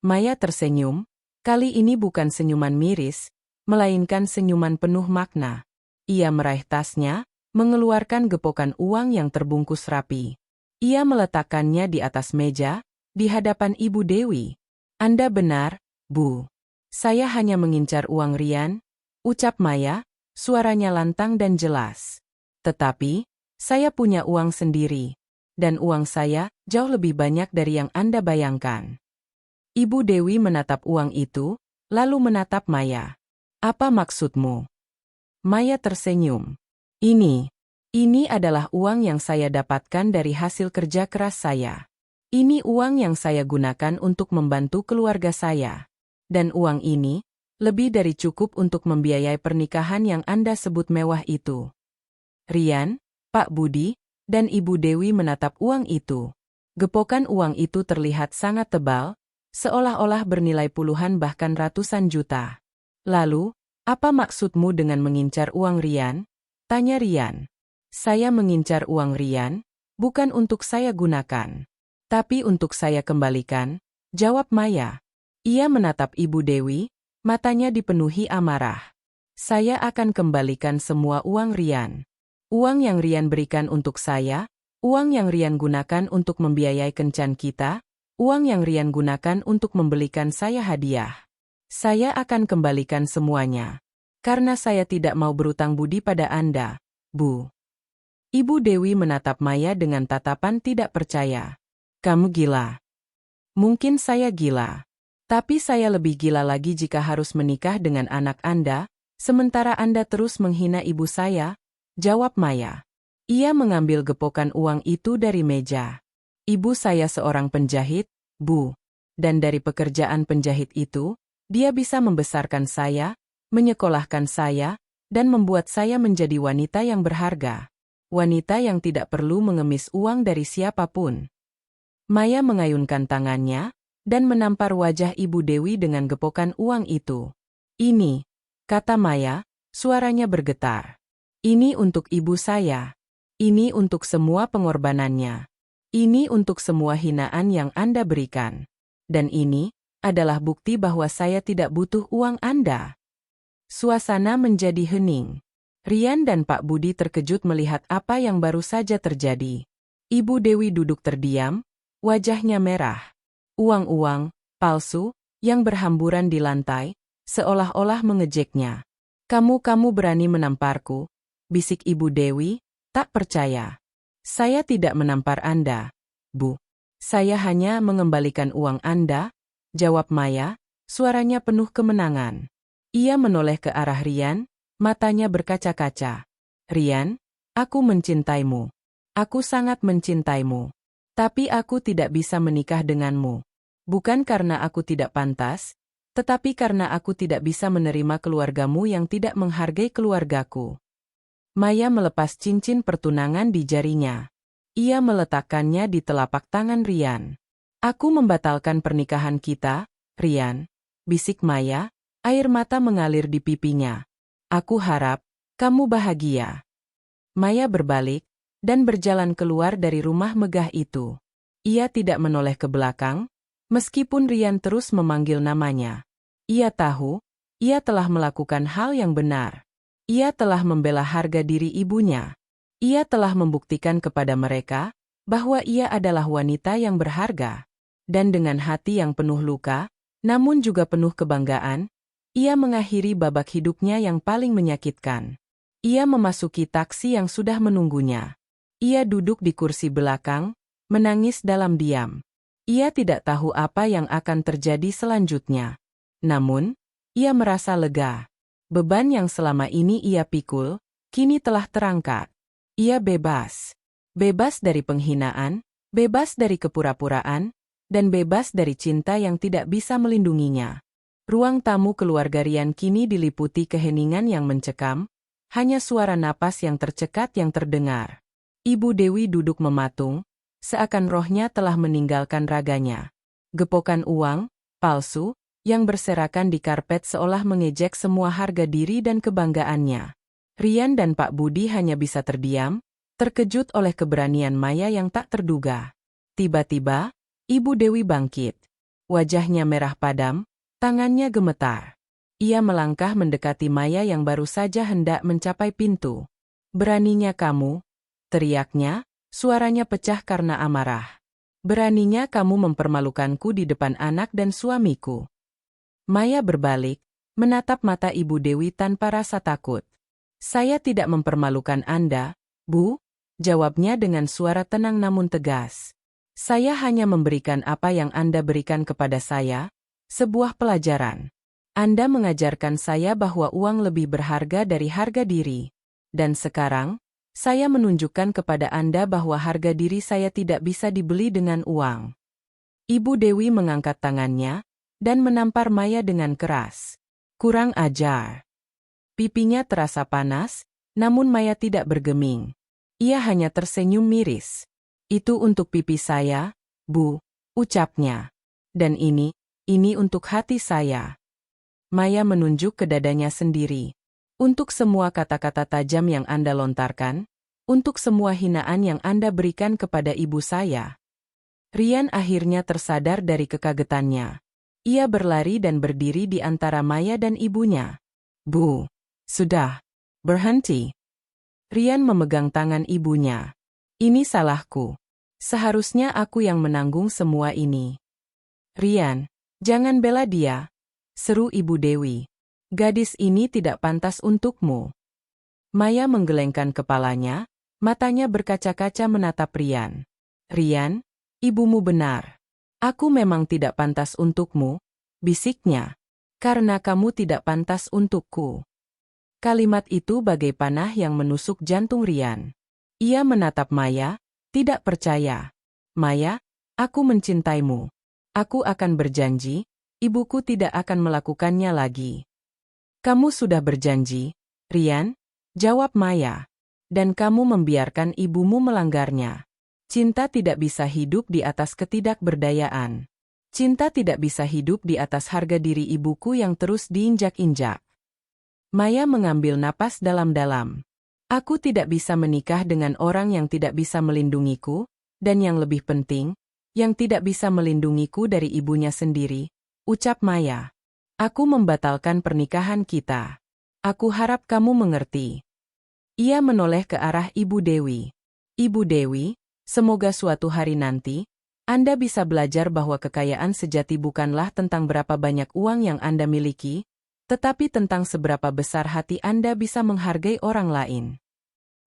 Maya tersenyum, kali ini bukan senyuman miris, melainkan senyuman penuh makna. Ia meraih tasnya, mengeluarkan gepokan uang yang terbungkus rapi. Ia meletakkannya di atas meja, di hadapan Ibu Dewi. Anda benar, Bu. Saya hanya mengincar uang Rian, ucap Maya, suaranya lantang dan jelas. Tetapi, saya punya uang sendiri. Dan uang saya jauh lebih banyak dari yang Anda bayangkan. Ibu Dewi menatap uang itu, lalu menatap Maya. Apa maksudmu? Maya tersenyum. Ini adalah uang yang saya dapatkan dari hasil kerja keras saya. Ini uang yang saya gunakan untuk membantu keluarga saya. Dan uang ini, lebih dari cukup untuk membiayai pernikahan yang Anda sebut mewah itu. Rian, Pak Budi, dan Ibu Dewi menatap uang itu. Gepokan uang itu terlihat sangat tebal, seolah-olah bernilai puluhan bahkan ratusan juta. Lalu, apa maksudmu dengan mengincar uang Rian? Tanya Rian. Saya mengincar uang Rian, bukan untuk saya gunakan. Tapi untuk saya kembalikan, jawab Maya. Ia menatap Ibu Dewi, matanya dipenuhi amarah. Saya akan kembalikan semua uang Rian. Uang yang Rian berikan untuk saya, uang yang Rian gunakan untuk membiayai kencan kita, uang yang Rian gunakan untuk membelikan saya hadiah. Saya akan kembalikan semuanya. Karena saya tidak mau berutang budi pada Anda, Bu. Ibu Dewi menatap Maya dengan tatapan tidak percaya. Kamu gila. Mungkin saya gila. Tapi saya lebih gila lagi jika harus menikah dengan anak Anda, sementara Anda terus menghina ibu saya, jawab Maya. Ia mengambil gepokan uang itu dari meja. Ibu saya seorang penjahit, Bu. Dan dari pekerjaan penjahit itu, dia bisa membesarkan saya, menyekolahkan saya, dan membuat saya menjadi wanita yang berharga. Wanita yang tidak perlu mengemis uang dari siapapun. Maya mengayunkan tangannya, dan menampar wajah Ibu Dewi dengan gepokan uang itu. Ini, kata Maya, suaranya bergetar. Ini untuk ibu saya. Ini untuk semua pengorbanannya. Ini untuk semua hinaan yang Anda berikan. Dan ini adalah bukti bahwa saya tidak butuh uang Anda. Suasana menjadi hening. Rian dan Pak Budi terkejut melihat apa yang baru saja terjadi. Ibu Dewi duduk terdiam, wajahnya merah. Uang-uang palsu yang berhamburan di lantai, seolah-olah mengejeknya. Kamu berani menamparku, bisik Ibu Dewi, tak percaya. Saya tidak menampar Anda, Bu. Saya hanya mengembalikan uang Anda, jawab Maya, suaranya penuh kemenangan. Ia menoleh ke arah Rian, matanya berkaca-kaca. Rian, aku mencintaimu. Aku sangat mencintaimu. Tapi aku tidak bisa menikah denganmu. Bukan karena aku tidak pantas, tetapi karena aku tidak bisa menerima keluargamu yang tidak menghargai keluargaku. Maya melepas cincin pertunangan di jarinya. Ia meletakkannya di telapak tangan Rian. Aku membatalkan pernikahan kita, Rian, bisik Maya, air mata mengalir di pipinya. Aku harap kamu bahagia. Maya berbalik dan berjalan keluar dari rumah megah itu. Ia tidak menoleh ke belakang, meskipun Rian terus memanggil namanya. Ia tahu, ia telah melakukan hal yang benar. Ia telah membela harga diri ibunya. Ia telah membuktikan kepada mereka bahwa ia adalah wanita yang berharga. Dan dengan hati yang penuh luka, namun juga penuh kebanggaan, ia mengakhiri babak hidupnya yang paling menyakitkan. Ia memasuki taksi yang sudah menunggunya. Ia duduk di kursi belakang, menangis dalam diam. Ia tidak tahu apa yang akan terjadi selanjutnya. Namun, ia merasa lega. Beban yang selama ini ia pikul, kini telah terangkat. Ia bebas. Bebas dari penghinaan, bebas dari kepura-puraan, dan bebas dari cinta yang tidak bisa melindunginya. Ruang tamu keluarga Rian kini diliputi keheningan yang mencekam, hanya suara napas yang tercekat yang terdengar. Ibu Dewi duduk mematung, seakan rohnya telah meninggalkan raganya. Gepokan uang palsu yang berserakan di karpet seolah mengejek semua harga diri dan kebanggaannya. Rian dan Pak Budi hanya bisa terdiam, terkejut oleh keberanian Maya yang tak terduga. Tiba-tiba, Ibu Dewi bangkit. Wajahnya merah padam, tangannya gemetar. Ia melangkah mendekati Maya yang baru saja hendak mencapai pintu. Beraninya kamu, teriaknya, suaranya pecah karena amarah. Beraninya kamu mempermalukanku di depan anak dan suamiku. Maya berbalik, menatap mata Ibu Dewi tanpa rasa takut. Saya tidak mempermalukan Anda, Bu, jawabnya dengan suara tenang namun tegas. Saya hanya memberikan apa yang Anda berikan kepada saya, sebuah pelajaran. Anda mengajarkan saya bahwa uang lebih berharga dari harga diri. Dan sekarang, saya menunjukkan kepada Anda bahwa harga diri saya tidak bisa dibeli dengan uang. Ibu Dewi mengangkat tangannya, dan menampar Maya dengan keras. Kurang ajar. Pipinya terasa panas, namun Maya tidak bergeming. Ia hanya tersenyum miris. Itu untuk pipi saya, Bu, ucapnya. Dan ini untuk hati saya. Maya menunjuk ke dadanya sendiri. Untuk semua kata-kata tajam yang Anda lontarkan, untuk semua hinaan yang Anda berikan kepada ibu saya. Rian akhirnya tersadar dari kekagetannya. Ia berlari dan berdiri di antara Maya dan ibunya. Bu, sudah, berhenti. Rian memegang tangan ibunya. Ini salahku. Seharusnya aku yang menanggung semua ini. Rian, jangan bela dia. seru Ibu Dewi. Gadis ini tidak pantas untukmu. Maya menggelengkan kepalanya, matanya berkaca-kaca menatap Rian. Rian, ibumu benar. Aku memang tidak pantas untukmu, bisiknya. Karena kamu tidak pantas untukku. Kalimat itu bagai panah yang menusuk jantung Rian. Ia menatap Maya, tidak percaya. Maya, aku mencintaimu. Aku akan berjanji, ibuku tidak akan melakukannya lagi. Kamu sudah berjanji, Rian? Jawab Maya. Dan kamu membiarkan ibumu melanggarnya. Cinta tidak bisa hidup di atas ketidakberdayaan. Cinta tidak bisa hidup di atas harga diri ibuku yang terus diinjak-injak. Maya mengambil napas dalam-dalam. Aku tidak bisa menikah dengan orang yang tidak bisa melindungiku, dan yang lebih penting, yang tidak bisa melindungiku dari ibunya sendiri, ucap Maya. Aku membatalkan pernikahan kita. Aku harap kamu mengerti. Ia menoleh ke arah Ibu Dewi. Ibu Dewi, semoga suatu hari nanti, Anda bisa belajar bahwa kekayaan sejati bukanlah tentang berapa banyak uang yang Anda miliki, tetapi tentang seberapa besar hati Anda bisa menghargai orang lain.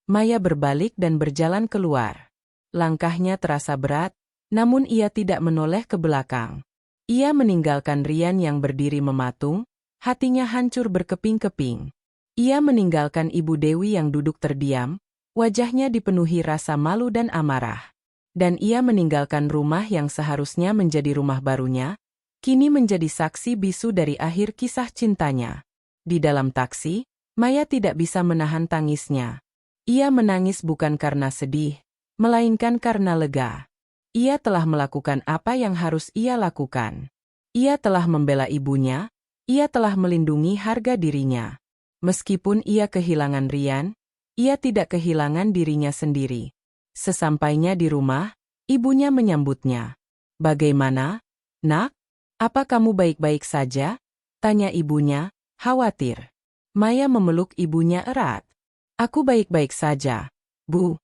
Maya berbalik dan berjalan keluar. Langkahnya terasa berat, namun ia tidak menoleh ke belakang. Ia meninggalkan Rian yang berdiri mematung, hatinya hancur berkeping-keping. Ia meninggalkan Ibu Dewi yang duduk terdiam, wajahnya dipenuhi rasa malu dan amarah. Dan ia meninggalkan rumah yang seharusnya menjadi rumah barunya, kini menjadi saksi bisu dari akhir kisah cintanya. Di dalam taksi, Maya tidak bisa menahan tangisnya. Ia menangis bukan karena sedih, melainkan karena lega. Ia telah melakukan apa yang harus ia lakukan. Ia telah membela ibunya, ia telah melindungi harga dirinya. Meskipun ia kehilangan Rian, ia tidak kehilangan dirinya sendiri. Sesampainya di rumah, ibunya menyambutnya. Bagaimana, nak? Apa kamu baik-baik saja? Tanya ibunya, khawatir. Maya memeluk ibunya erat. Aku baik-baik saja, Bu.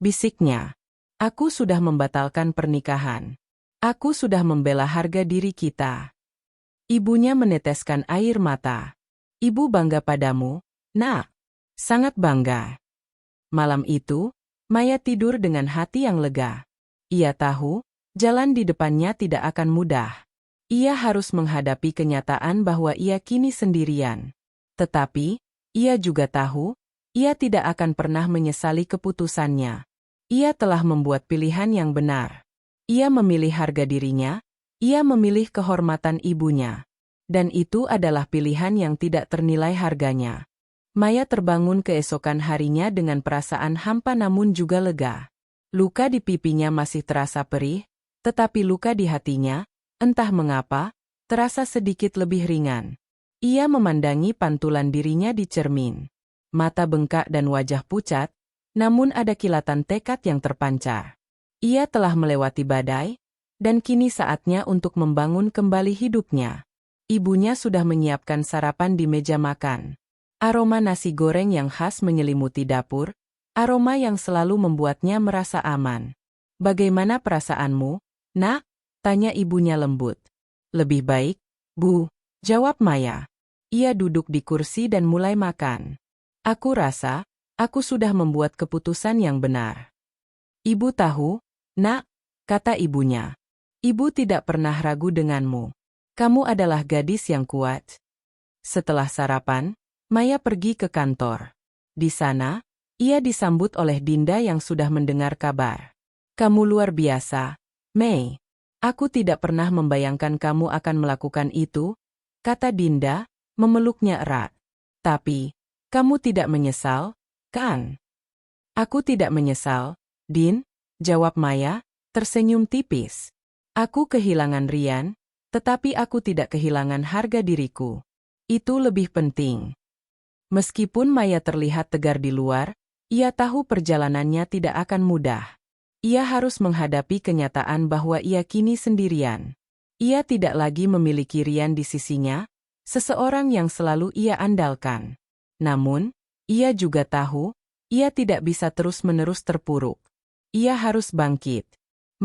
Bisiknya. Aku sudah membatalkan pernikahan. Aku sudah membela harga diri kita. Ibunya meneteskan air mata. Ibu bangga padamu, nak. Sangat bangga. Malam itu, Maya tidur dengan hati yang lega. Ia tahu, jalan di depannya tidak akan mudah. Ia harus menghadapi kenyataan bahwa ia kini sendirian. Tetapi, ia juga tahu, ia tidak akan pernah menyesali keputusannya. Ia telah membuat pilihan yang benar. Ia memilih harga dirinya, ia memilih kehormatan ibunya. Dan itu adalah pilihan yang tidak ternilai harganya. Maya terbangun keesokan harinya dengan perasaan hampa namun juga lega. Luka di pipinya masih terasa perih, tetapi luka di hatinya, entah mengapa, terasa sedikit lebih ringan. Ia memandangi pantulan dirinya di cermin. Mata bengkak dan wajah pucat, namun ada kilatan tekad yang terpancar. Ia telah melewati badai, dan kini saatnya untuk membangun kembali hidupnya. Ibunya sudah menyiapkan sarapan di meja makan. Aroma nasi goreng yang khas menyelimuti dapur, aroma yang selalu membuatnya merasa aman. Bagaimana perasaanmu, nak? Tanya ibunya lembut. Lebih baik, Bu, jawab Maya. Ia duduk di kursi dan mulai makan. Aku rasa, aku sudah membuat keputusan yang benar. Ibu tahu, nak, kata ibunya. Ibu tidak pernah ragu denganmu. Kamu adalah gadis yang kuat. Setelah sarapan, Maya pergi ke kantor. Di sana, ia disambut oleh Dinda yang sudah mendengar kabar. Kamu luar biasa, Mei. Aku tidak pernah membayangkan kamu akan melakukan itu, kata Dinda, memeluknya erat. Tapi, kamu tidak menyesal, kan? Aku tidak menyesal, Din, jawab Maya, tersenyum tipis. Aku kehilangan Rian, tetapi aku tidak kehilangan harga diriku. Itu lebih penting. Meskipun Maya terlihat tegar di luar, ia tahu perjalanannya tidak akan mudah. Ia harus menghadapi kenyataan bahwa ia kini sendirian. Ia tidak lagi memiliki Rian di sisinya, seseorang yang selalu ia andalkan. Namun, ia juga tahu, ia tidak bisa terus-menerus terpuruk. Ia harus bangkit.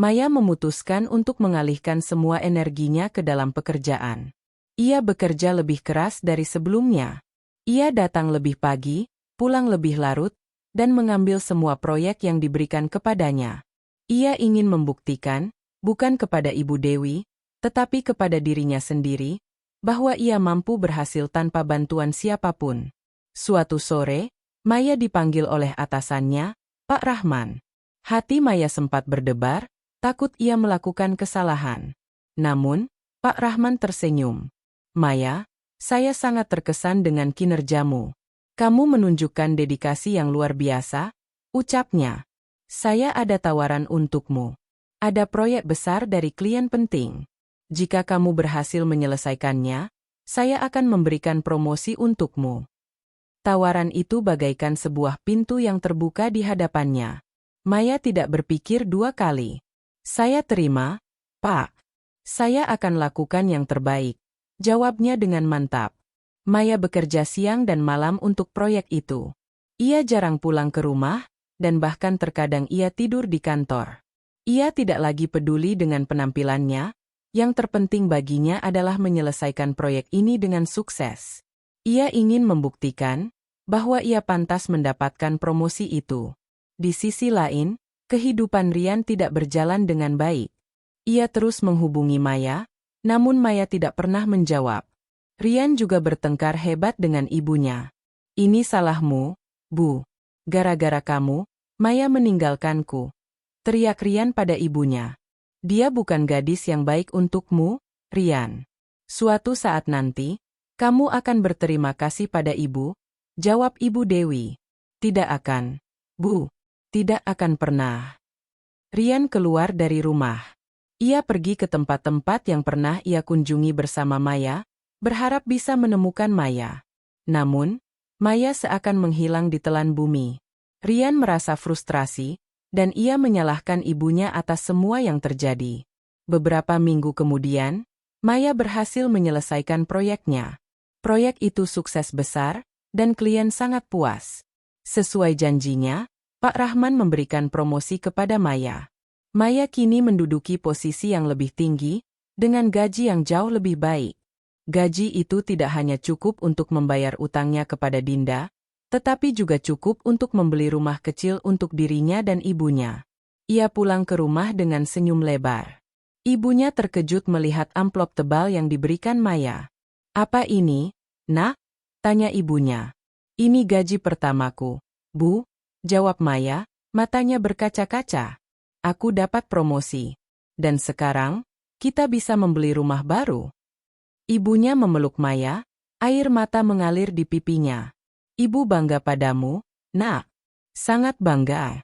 Maya memutuskan untuk mengalihkan semua energinya ke dalam pekerjaan. Ia bekerja lebih keras dari sebelumnya. Ia datang lebih pagi, pulang lebih larut, dan mengambil semua proyek yang diberikan kepadanya. Ia ingin membuktikan, bukan kepada Ibu Dewi, tetapi kepada dirinya sendiri, bahwa ia mampu berhasil tanpa bantuan siapapun. Suatu sore, Maya dipanggil oleh atasannya, Pak Rahman. Hati Maya sempat berdebar, takut ia melakukan kesalahan. Namun, Pak Rahman tersenyum. Maya, saya sangat terkesan dengan kinerjamu. Kamu menunjukkan dedikasi yang luar biasa, ucapnya. Saya ada tawaran untukmu. Ada proyek besar dari klien penting. Jika kamu berhasil menyelesaikannya, saya akan memberikan promosi untukmu. Tawaran itu bagaikan sebuah pintu yang terbuka di hadapannya. Maya tidak berpikir dua kali. Saya terima, Pak. Saya akan lakukan yang terbaik, jawabnya dengan mantap. Maya bekerja siang dan malam untuk proyek itu. Ia jarang pulang ke rumah, dan bahkan terkadang ia tidur di kantor. Ia tidak lagi peduli dengan penampilannya, yang terpenting baginya adalah menyelesaikan proyek ini dengan sukses. Ia ingin membuktikan bahwa ia pantas mendapatkan promosi itu. Di sisi lain, kehidupan Rian tidak berjalan dengan baik. Ia terus menghubungi Maya, namun Maya tidak pernah menjawab. Rian juga bertengkar hebat dengan ibunya. Ini salahmu, Bu. Gara-gara kamu, Maya meninggalkanku. Teriak Rian pada ibunya. Dia bukan gadis yang baik untukmu, Rian. Suatu saat nanti, kamu akan berterima kasih pada ibu, jawab Ibu Dewi. Tidak akan, Bu. Tidak akan pernah. Rian keluar dari rumah. Ia pergi ke tempat-tempat yang pernah ia kunjungi bersama Maya, berharap bisa menemukan Maya. Namun, Maya seakan menghilang di telan bumi. Rian merasa frustrasi, dan ia menyalahkan ibunya atas semua yang terjadi. Beberapa minggu kemudian, Maya berhasil menyelesaikan proyeknya. Proyek itu sukses besar, dan klien sangat puas. Sesuai janjinya, Pak Rahman memberikan promosi kepada Maya. Maya kini menduduki posisi yang lebih tinggi, dengan gaji yang jauh lebih baik. Gaji itu tidak hanya cukup untuk membayar utangnya kepada Dinda, tetapi juga cukup untuk membeli rumah kecil untuk dirinya dan ibunya. Ia pulang ke rumah dengan senyum lebar. Ibunya terkejut melihat amplop tebal yang diberikan Maya. Apa ini, Nak? Tanya ibunya. Ini gaji pertamaku, Bu, jawab Maya, matanya berkaca-kaca. Aku dapat promosi. Dan sekarang, kita bisa membeli rumah baru. Ibunya memeluk Maya, air mata mengalir di pipinya. Ibu bangga padamu, Nak. Sangat bangga.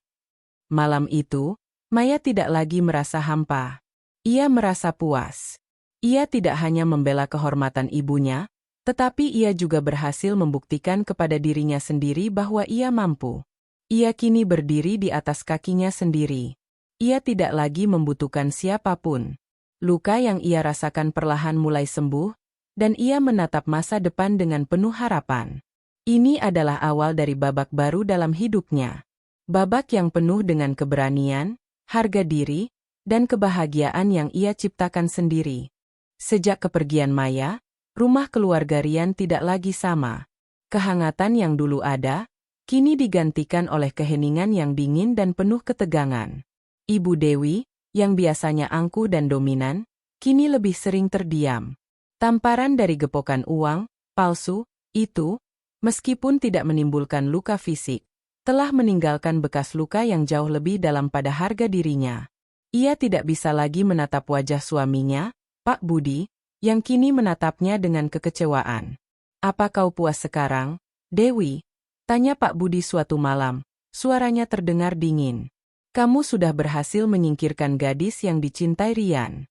Malam itu, Maya tidak lagi merasa hampa. Ia merasa puas. Ia tidak hanya membela kehormatan ibunya, tetapi ia juga berhasil membuktikan kepada dirinya sendiri bahwa ia mampu. Ia kini berdiri di atas kakinya sendiri. Ia tidak lagi membutuhkan siapapun. Luka yang ia rasakan perlahan mulai sembuh, dan ia menatap masa depan dengan penuh harapan. Ini adalah awal dari babak baru dalam hidupnya. Babak yang penuh dengan keberanian, harga diri, dan kebahagiaan yang ia ciptakan sendiri. Sejak kepergian Maya, rumah keluarga Rian tidak lagi sama. Kehangatan yang dulu ada, kini digantikan oleh keheningan yang dingin dan penuh ketegangan. Ibu Dewi, yang biasanya angkuh dan dominan, kini lebih sering terdiam. Tamparan dari gepokan uang palsu itu, meskipun tidak menimbulkan luka fisik, telah meninggalkan bekas luka yang jauh lebih dalam pada harga dirinya. Ia tidak bisa lagi menatap wajah suaminya, Pak Budi, yang kini menatapnya dengan kekecewaan. Apa kau puas sekarang, Dewi? Tanya Pak Budi suatu malam, suaranya terdengar dingin. Kamu sudah berhasil menyingkirkan gadis yang dicintai Rian.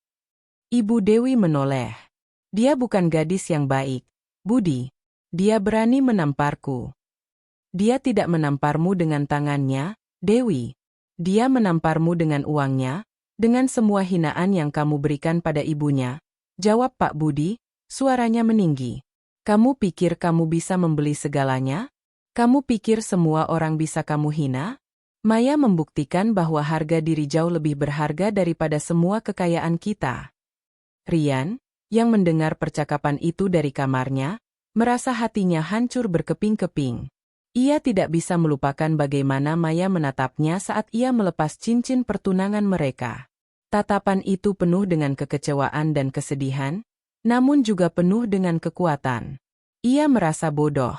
Ibu Dewi menoleh. Dia bukan gadis yang baik, Budi. Dia berani menamparku. Dia tidak menamparmu dengan tangannya, Dewi. Dia menamparmu dengan uangnya, dengan semua hinaan yang kamu berikan pada ibunya, jawab Pak Budi, suaranya meninggi. Kamu pikir kamu bisa membeli segalanya? Kamu pikir semua orang bisa kamu hina? Maya membuktikan bahwa harga diri jauh lebih berharga daripada semua kekayaan kita. Rian, Yang mendengar percakapan itu dari kamarnya, merasa hatinya hancur berkeping-keping. Ia tidak bisa melupakan bagaimana Maya menatapnya saat ia melepas cincin pertunangan mereka. Tatapan itu penuh dengan kekecewaan dan kesedihan, namun juga penuh dengan kekuatan. Ia merasa bodoh.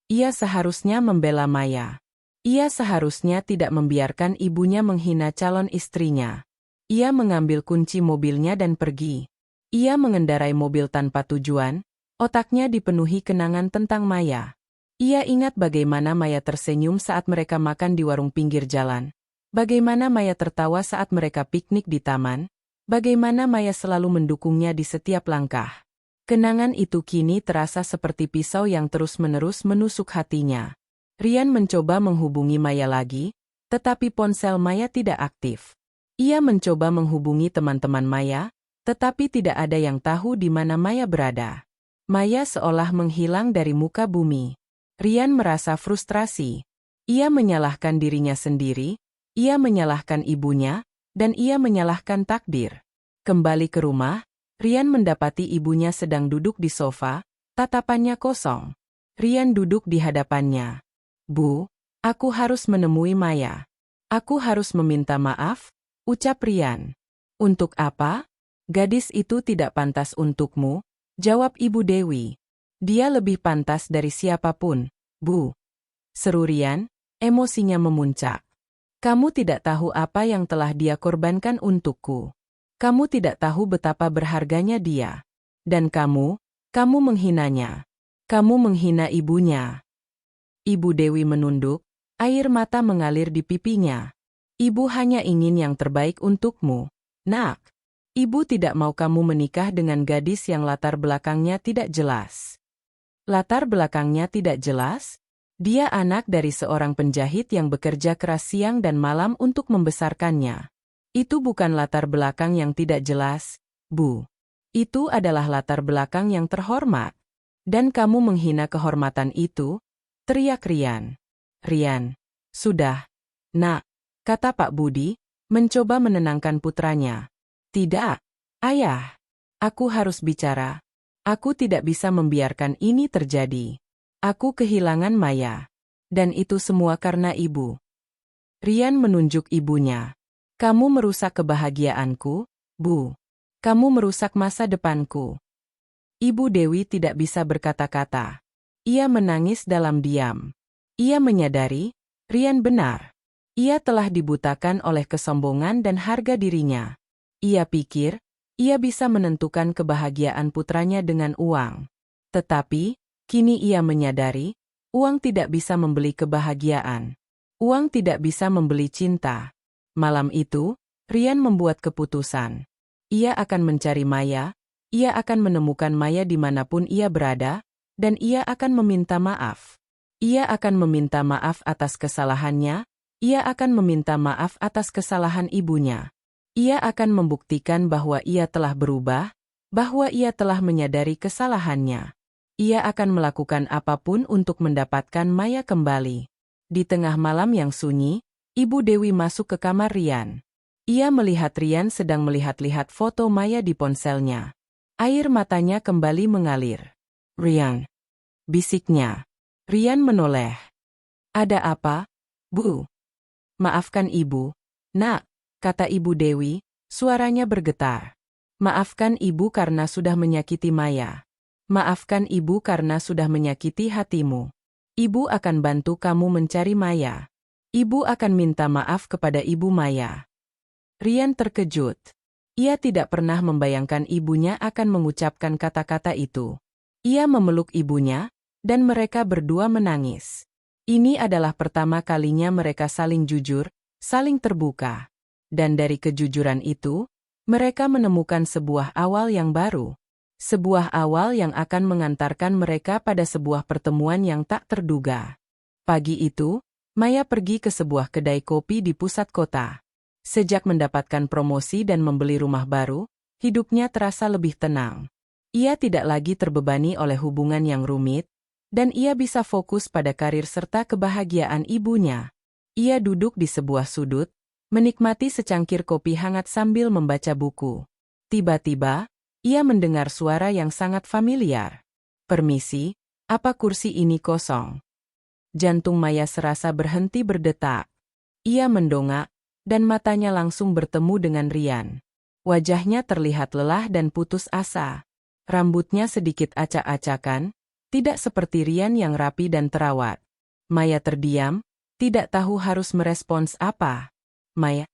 Ia seharusnya membela Maya. Ia seharusnya tidak membiarkan ibunya menghina calon istrinya. Ia mengambil kunci mobilnya dan pergi. Ia mengendarai mobil tanpa tujuan, otaknya dipenuhi kenangan tentang Maya. Ia ingat bagaimana Maya tersenyum saat mereka makan di warung pinggir jalan. Bagaimana Maya tertawa saat mereka piknik di taman. Bagaimana Maya selalu mendukungnya di setiap langkah. Kenangan itu kini terasa seperti pisau yang terus-menerus menusuk hatinya. Rian mencoba menghubungi Maya lagi, tetapi ponsel Maya tidak aktif. Ia mencoba menghubungi teman-teman Maya, tetapi tidak ada yang tahu di mana Maya berada. Maya seolah menghilang dari muka bumi. Rian merasa frustrasi. Ia menyalahkan dirinya sendiri, ia menyalahkan ibunya, dan ia menyalahkan takdir. Kembali ke rumah, Rian mendapati ibunya sedang duduk di sofa, tatapannya kosong. Rian duduk di hadapannya. "Bu, aku harus menemui Maya. Aku harus meminta maaf," ucap Rian. "Untuk apa? Gadis itu tidak pantas untukmu," jawab Ibu Dewi. "Dia lebih pantas dari siapapun, Bu," seru Rian, emosinya memuncak. "Kamu tidak tahu apa yang telah dia korbankan untukku. Kamu tidak tahu betapa berharganya dia. Dan kamu menghinanya. Kamu menghina ibunya." Ibu Dewi menunduk, air mata mengalir di pipinya. "Ibu hanya ingin yang terbaik untukmu, Nak. Ibu tidak mau kamu menikah dengan gadis yang latar belakangnya tidak jelas." Latar belakangnya tidak jelas? Dia anak dari seorang penjahit yang bekerja keras siang dan malam untuk membesarkannya. Itu bukan latar belakang yang tidak jelas, Bu. Itu adalah latar belakang yang terhormat. Dan kamu menghina kehormatan itu? Teriak Rian. "Rian, sudah. Nak," kata Pak Budi, mencoba menenangkan putranya. "Tidak, Ayah. Aku harus bicara. Aku tidak bisa membiarkan ini terjadi. Aku kehilangan Maya. Dan itu semua karena ibu." Rian menunjuk ibunya. "Kamu merusak kebahagiaanku, Bu. Kamu merusak masa depanku." Ibu Dewi tidak bisa berkata-kata. Ia menangis dalam diam. Ia menyadari, Rian benar. Ia telah dibutakan oleh kesombongan dan harga dirinya. Ia pikir, ia bisa menentukan kebahagiaan putranya dengan uang. Tetapi, kini ia menyadari, uang tidak bisa membeli kebahagiaan. Uang tidak bisa membeli cinta. Malam itu, Rian membuat keputusan. Ia akan mencari Maya, ia akan menemukan Maya dimanapun ia berada, dan ia akan meminta maaf. Ia akan meminta maaf atas kesalahannya, ia akan meminta maaf atas kesalahan ibunya. Ia akan membuktikan bahwa ia telah berubah, bahwa ia telah menyadari kesalahannya. Ia akan melakukan apapun untuk mendapatkan Maya kembali. Di tengah malam yang sunyi, Ibu Dewi masuk ke kamar Rian. Ia melihat Rian sedang melihat-lihat foto Maya di ponselnya. Air matanya kembali mengalir. "Rian," bisiknya. Rian menoleh. "Ada apa, Bu?" "Maafkan Ibu, Nak," kata Ibu Dewi, suaranya bergetar. "Maafkan Ibu karena sudah menyakiti Maya. Maafkan Ibu karena sudah menyakiti hatimu. Ibu akan bantu kamu mencari Maya. Ibu akan minta maaf kepada Ibu Maya." Rian terkejut. Ia tidak pernah membayangkan ibunya akan mengucapkan kata-kata itu. Ia memeluk ibunya, dan mereka berdua menangis. Ini adalah pertama kalinya mereka saling jujur, saling terbuka. Dan dari kejujuran itu, mereka menemukan sebuah awal yang baru. Sebuah awal yang akan mengantarkan mereka pada sebuah pertemuan yang tak terduga. Pagi itu, Maya pergi ke sebuah kedai kopi di pusat kota. Sejak mendapatkan promosi dan membeli rumah baru, hidupnya terasa lebih tenang. Ia tidak lagi terbebani oleh hubungan yang rumit, dan ia bisa fokus pada karir serta kebahagiaan ibunya. Ia duduk di sebuah sudut, menikmati secangkir kopi hangat sambil membaca buku. Tiba-tiba, ia mendengar suara yang sangat familiar. "Permisi, apa kursi ini kosong?" Jantung Maya serasa berhenti berdetak. Ia mendongak, dan matanya langsung bertemu dengan Rian. Wajahnya terlihat lelah dan putus asa. Rambutnya sedikit acak-acakan, tidak seperti Rian yang rapi dan terawat. Maya terdiam, tidak tahu harus merespons apa. "Maya,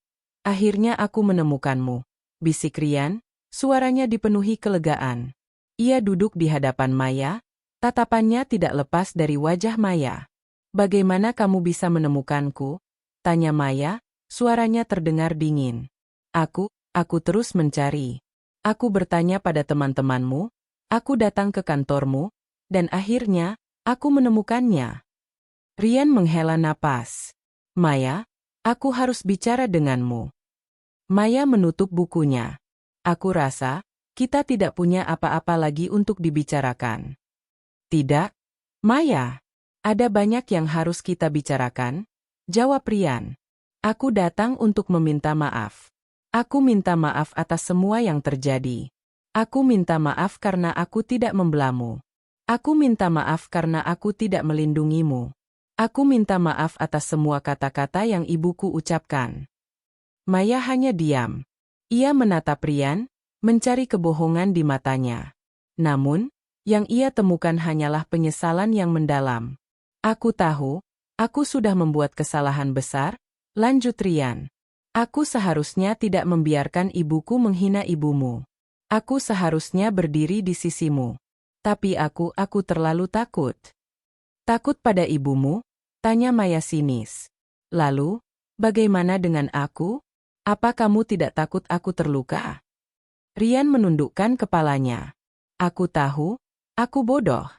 akhirnya aku menemukanmu," bisik Rian, suaranya dipenuhi kelegaan. Ia duduk di hadapan Maya, tatapannya tidak lepas dari wajah Maya. "Bagaimana kamu bisa menemukanku?" tanya Maya, suaranya terdengar dingin. Aku terus mencari. Aku bertanya pada teman-temanmu, aku datang ke kantormu, dan akhirnya, aku menemukannya." Rian menghela napas. "Maya, aku harus bicara denganmu." Maya menutup bukunya. "Aku rasa, kita tidak punya apa-apa lagi untuk dibicarakan." "Tidak, Maya. Ada banyak yang harus kita bicarakan," jawab Rian. "Aku datang untuk meminta maaf. Aku minta maaf atas semua yang terjadi. Aku minta maaf karena aku tidak membelamu. Aku minta maaf karena aku tidak melindungimu. Aku minta maaf atas semua kata-kata yang ibuku ucapkan." Maya hanya diam. Ia menatap Rian, mencari kebohongan di matanya. Namun, yang ia temukan hanyalah penyesalan yang mendalam. "Aku tahu, aku sudah membuat kesalahan besar," lanjut Rian. "Aku seharusnya tidak membiarkan ibuku menghina ibumu. Aku seharusnya berdiri di sisimu. Tapi aku terlalu takut." "Takut pada ibumu?" tanya Maya sinis. "Lalu, bagaimana dengan aku? Apa kamu tidak takut aku terluka?" Rian menundukkan kepalanya. "Aku tahu, aku bodoh.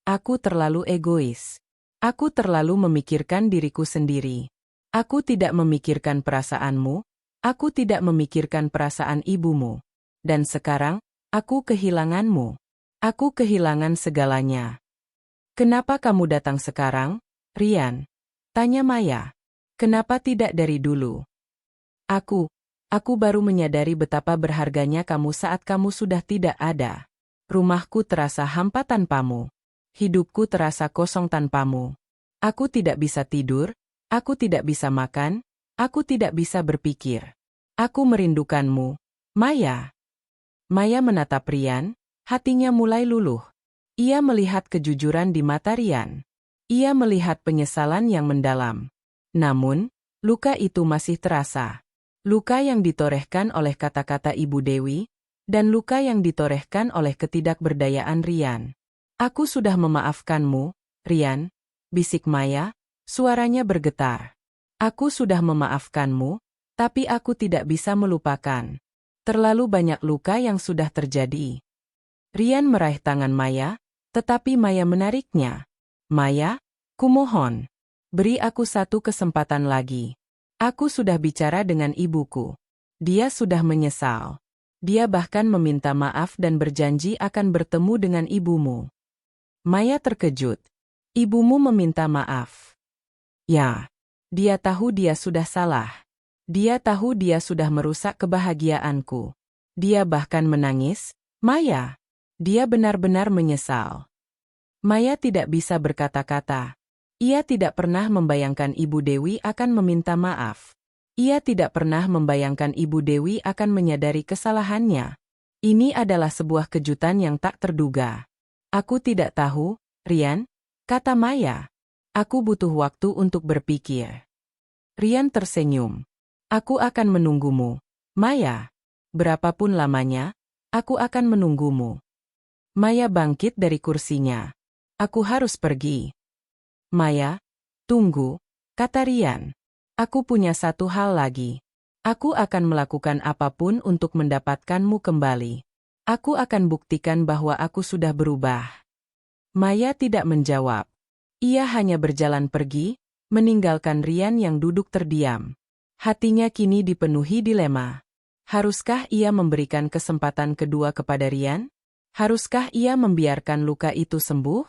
Aku terlalu egois. Aku terlalu memikirkan diriku sendiri. Aku tidak memikirkan perasaanmu, aku tidak memikirkan perasaan ibumu. Dan sekarang, aku kehilanganmu. Aku kehilangan segalanya." "Kenapa kamu datang sekarang, Rian?" tanya Maya. "Kenapa tidak dari dulu?" Aku baru menyadari betapa berharganya kamu saat kamu sudah tidak ada. Rumahku terasa hampa tanpamu. Hidupku terasa kosong tanpamu. Aku tidak bisa tidur, aku tidak bisa makan, aku tidak bisa berpikir. Aku merindukanmu, Maya." Maya menatap Rian, hatinya mulai luluh. Ia melihat kejujuran di mata Rian. Ia melihat penyesalan yang mendalam. Namun, luka itu masih terasa. Luka yang ditorehkan oleh kata-kata Ibu Dewi, dan luka yang ditorehkan oleh ketidakberdayaan Rian. "Aku sudah memaafkanmu, Rian," bisik Maya, suaranya bergetar. "Aku sudah memaafkanmu, tapi aku tidak bisa melupakan. Terlalu banyak luka yang sudah terjadi." Rian meraih tangan Maya, tetapi Maya menariknya. "Maya, kumohon, beri aku satu kesempatan lagi. Aku sudah bicara dengan ibuku. Dia sudah menyesal. Dia bahkan meminta maaf dan berjanji akan bertemu dengan ibumu." Maya terkejut. "Ibumu meminta maaf?" "Ya. Dia tahu dia sudah salah. Dia tahu dia sudah merusak kebahagiaanku. Dia bahkan menangis, Maya. Dia benar-benar menyesal." Maya tidak bisa berkata-kata. Ia tidak pernah membayangkan Ibu Dewi akan meminta maaf. Ia tidak pernah membayangkan Ibu Dewi akan menyadari kesalahannya. Ini adalah sebuah kejutan yang tak terduga. "Aku tidak tahu, Rian," kata Maya. "Aku butuh waktu untuk berpikir." Rian tersenyum. "Aku akan menunggumu, Maya. Berapapun lamanya, aku akan menunggumu." Maya bangkit dari kursinya. "Aku harus pergi." "Maya, tunggu," kata Rian. "Aku punya satu hal lagi. Aku akan melakukan apapun untuk mendapatkanmu kembali. Aku akan buktikan bahwa aku sudah berubah." Maya tidak menjawab. Ia hanya berjalan pergi, meninggalkan Rian yang duduk terdiam. Hatinya kini dipenuhi dilema. Haruskah ia memberikan kesempatan kedua kepada Rian? Haruskah ia membiarkan luka itu sembuh?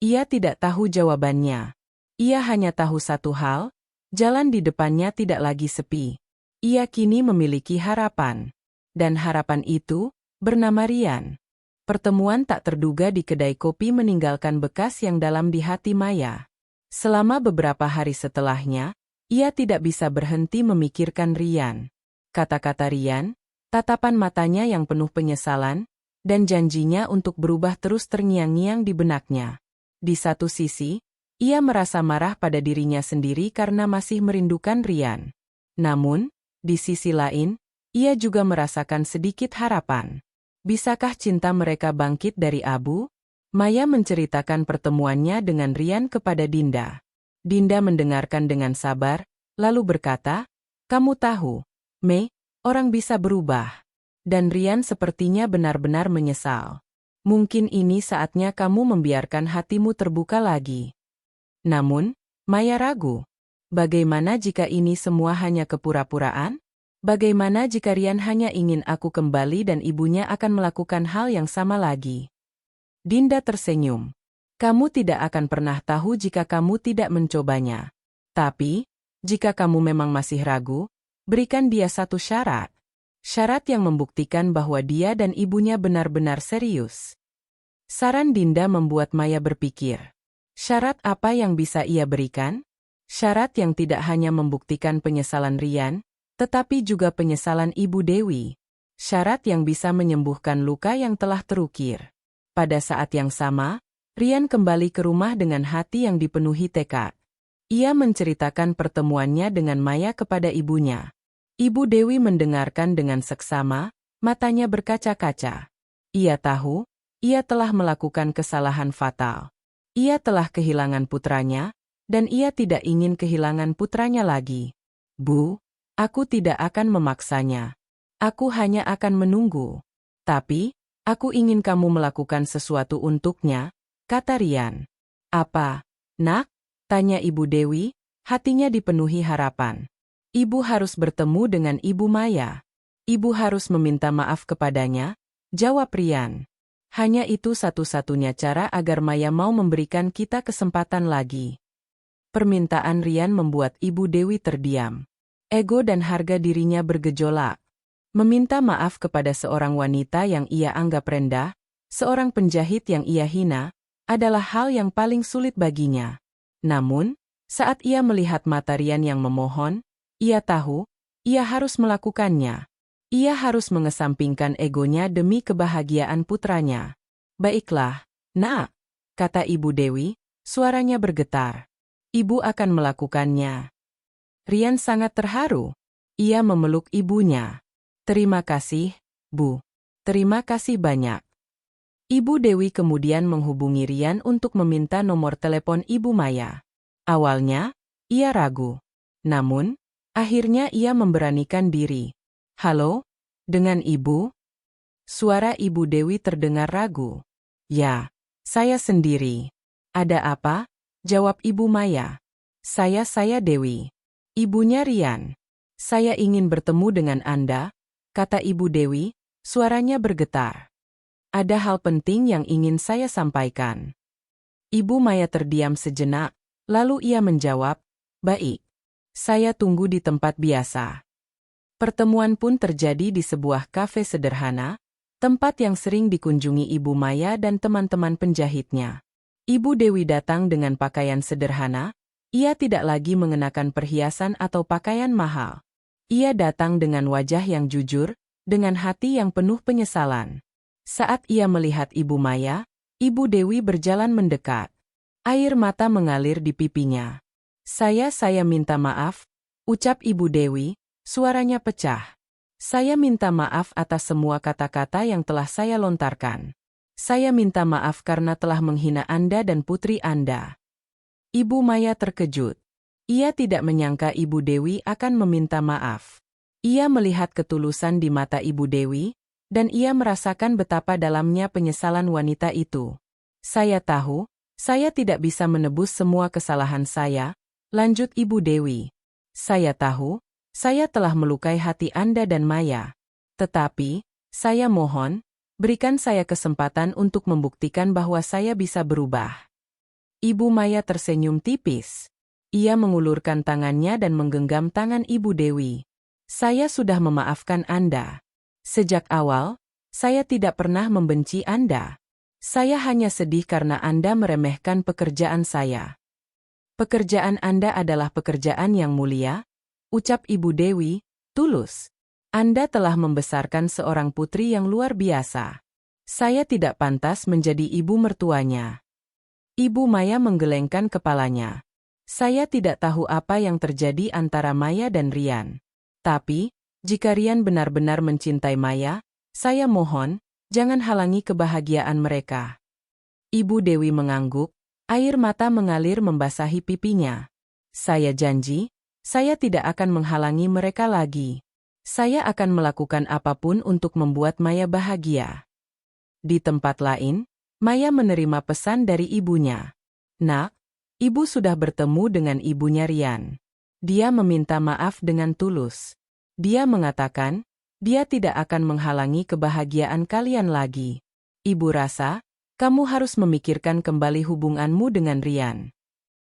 Ia tidak tahu jawabannya. Ia hanya tahu satu hal, jalan di depannya tidak lagi sepi. Ia kini memiliki harapan. Dan harapan itu bernama Rian. Pertemuan tak terduga di kedai kopi meninggalkan bekas yang dalam di hati Maya. Selama beberapa hari setelahnya, ia tidak bisa berhenti memikirkan Rian. Kata-kata Rian, tatapan matanya yang penuh penyesalan, dan janjinya untuk berubah terus terngiang-ngiang di benaknya. Di satu sisi, ia merasa marah pada dirinya sendiri karena masih merindukan Rian. Namun, di sisi lain, ia juga merasakan sedikit harapan. Bisakah cinta mereka bangkit dari abu? Maya menceritakan pertemuannya dengan Rian kepada Dinda. Dinda mendengarkan dengan sabar, lalu berkata, "Kamu tahu, Mei, orang bisa berubah." Dan Rian sepertinya benar-benar menyesal. Mungkin ini saatnya kamu membiarkan hatimu terbuka lagi. Namun, Maya ragu. Bagaimana jika ini semua hanya kepura-puraan? Bagaimana jika Rian hanya ingin aku kembali dan ibunya akan melakukan hal yang sama lagi? Dinda tersenyum. Kamu tidak akan pernah tahu jika kamu tidak mencobanya. Tapi, jika kamu memang masih ragu, berikan dia satu syarat. Syarat yang membuktikan bahwa dia dan ibunya benar-benar serius. Saran Dinda membuat Maya berpikir. Syarat apa yang bisa ia berikan? Syarat yang tidak hanya membuktikan penyesalan Rian, tetapi juga penyesalan Ibu Dewi. Syarat yang bisa menyembuhkan luka yang telah terukir. Pada saat yang sama, Rian kembali ke rumah dengan hati yang dipenuhi tekad. Ia menceritakan pertemuannya dengan Maya kepada ibunya. Ibu Dewi mendengarkan dengan seksama, matanya berkaca-kaca. Ia tahu, ia telah melakukan kesalahan fatal. Ia telah kehilangan putranya, dan ia tidak ingin kehilangan putranya lagi. Bu, aku tidak akan memaksanya. Aku hanya akan menunggu. Tapi, aku ingin kamu melakukan sesuatu untuknya, kata Rian. Apa, nak? Tanya Ibu Dewi, hatinya dipenuhi harapan. Ibu harus bertemu dengan Ibu Maya. Ibu harus meminta maaf kepadanya, jawab Rian. Hanya itu satu-satunya cara agar Maya mau memberikan kita kesempatan lagi. Permintaan Rian membuat Ibu Dewi terdiam. Ego dan harga dirinya bergejolak. Meminta maaf kepada seorang wanita yang ia anggap rendah, seorang penjahit yang ia hina, adalah hal yang paling sulit baginya. Namun, saat ia melihat mata Rian yang memohon, ia tahu, ia harus melakukannya. Ia harus mengesampingkan egonya demi kebahagiaan putranya. Baiklah, nak, kata Ibu Dewi, suaranya bergetar. Ibu akan melakukannya. Rian sangat terharu. Ia memeluk ibunya. Terima kasih, Bu. Terima kasih banyak. Ibu Dewi kemudian menghubungi Rian untuk meminta nomor telepon Ibu Maya. Awalnya, ia ragu. Namun, akhirnya ia memberanikan diri. Halo? Dengan Ibu? Suara Ibu Dewi terdengar ragu. Ya, saya sendiri. Ada apa? Jawab Ibu Maya. Saya Dewi. Ibunya Rian. Saya ingin bertemu dengan Anda, kata Ibu Dewi, suaranya bergetar. Ada hal penting yang ingin saya sampaikan. Ibu Maya terdiam sejenak, lalu ia menjawab, baik. Saya tunggu di tempat biasa. Pertemuan pun terjadi di sebuah kafe sederhana, tempat yang sering dikunjungi Ibu Maya dan teman-teman penjahitnya. Ibu Dewi datang dengan pakaian sederhana. Ia tidak lagi mengenakan perhiasan atau pakaian mahal. Ia datang dengan wajah yang jujur, dengan hati yang penuh penyesalan. Saat ia melihat Ibu Maya, Ibu Dewi berjalan mendekat. Air mata mengalir di pipinya. Saya minta maaf, ucap Ibu Dewi, suaranya pecah. Saya minta maaf atas semua kata-kata yang telah saya lontarkan. Saya minta maaf karena telah menghina Anda dan putri Anda. Ibu Maya terkejut. Ia tidak menyangka Ibu Dewi akan meminta maaf. Ia melihat ketulusan di mata Ibu Dewi, dan ia merasakan betapa dalamnya penyesalan wanita itu. Saya tahu, saya tidak bisa menebus semua kesalahan saya, lanjut Ibu Dewi. Saya tahu, saya telah melukai hati Anda dan Maya. Tetapi, saya mohon, berikan saya kesempatan untuk membuktikan bahwa saya bisa berubah. Ibu Maya tersenyum tipis. Ia mengulurkan tangannya dan menggenggam tangan Ibu Dewi. Saya sudah memaafkan Anda. Sejak awal, Saya tidak pernah membenci Anda. Saya hanya sedih karena Anda meremehkan pekerjaan saya. Pekerjaan Anda adalah pekerjaan yang mulia, ucap Ibu Dewi, tulus. Anda telah membesarkan seorang putri yang luar biasa. Saya tidak pantas menjadi ibu mertuanya. Ibu Maya menggelengkan kepalanya. Saya tidak tahu apa yang terjadi antara Maya dan Rian. Tapi, jika Rian benar-benar mencintai Maya, saya mohon, jangan halangi kebahagiaan mereka. Ibu Dewi mengangguk, air mata mengalir membasahi pipinya. Saya janji, saya tidak akan menghalangi mereka lagi. Saya akan melakukan apapun untuk membuat Maya bahagia. Di tempat lain, Maya menerima pesan dari ibunya. Nak, ibu sudah bertemu dengan ibunya Rian. Dia meminta maaf dengan tulus. Dia mengatakan, dia tidak akan menghalangi kebahagiaan kalian lagi. Ibu rasa, kamu harus memikirkan kembali hubunganmu dengan Rian.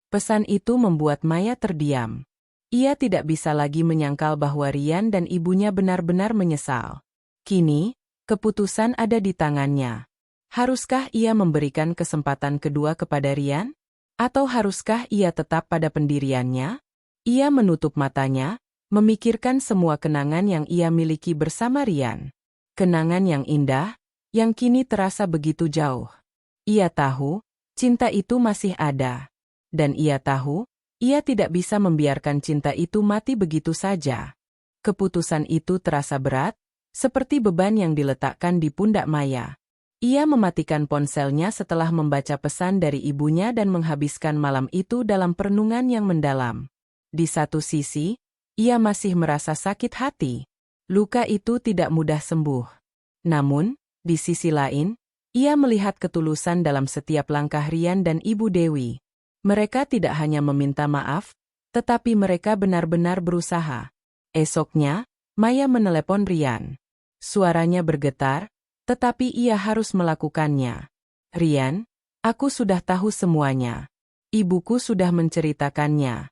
Pesan itu membuat Maya terdiam. Ia tidak bisa lagi menyangkal bahwa Rian dan ibunya benar-benar menyesal. Kini, keputusan ada di tangannya. Haruskah ia memberikan kesempatan kedua kepada Rian? Atau haruskah ia tetap pada pendiriannya? Ia menutup matanya, memikirkan semua kenangan yang ia miliki bersama Rian. Kenangan yang indah, yang kini terasa begitu jauh. Ia tahu, cinta itu masih ada. Dan ia tahu, ia tidak bisa membiarkan cinta itu mati begitu saja. Keputusan itu terasa berat, seperti beban yang diletakkan di pundak Maya. Ia mematikan ponselnya setelah membaca pesan dari ibunya dan menghabiskan malam itu dalam perenungan yang mendalam. Di satu sisi, ia masih merasa sakit hati. Luka itu tidak mudah sembuh. Namun, di sisi lain, ia melihat ketulusan dalam setiap langkah Rian dan Ibu Dewi. Mereka tidak hanya meminta maaf, tetapi mereka benar-benar berusaha. Esoknya, Maya menelepon Rian. Suaranya bergetar, tetapi ia harus melakukannya. Rian, aku sudah tahu semuanya. Ibuku sudah menceritakannya.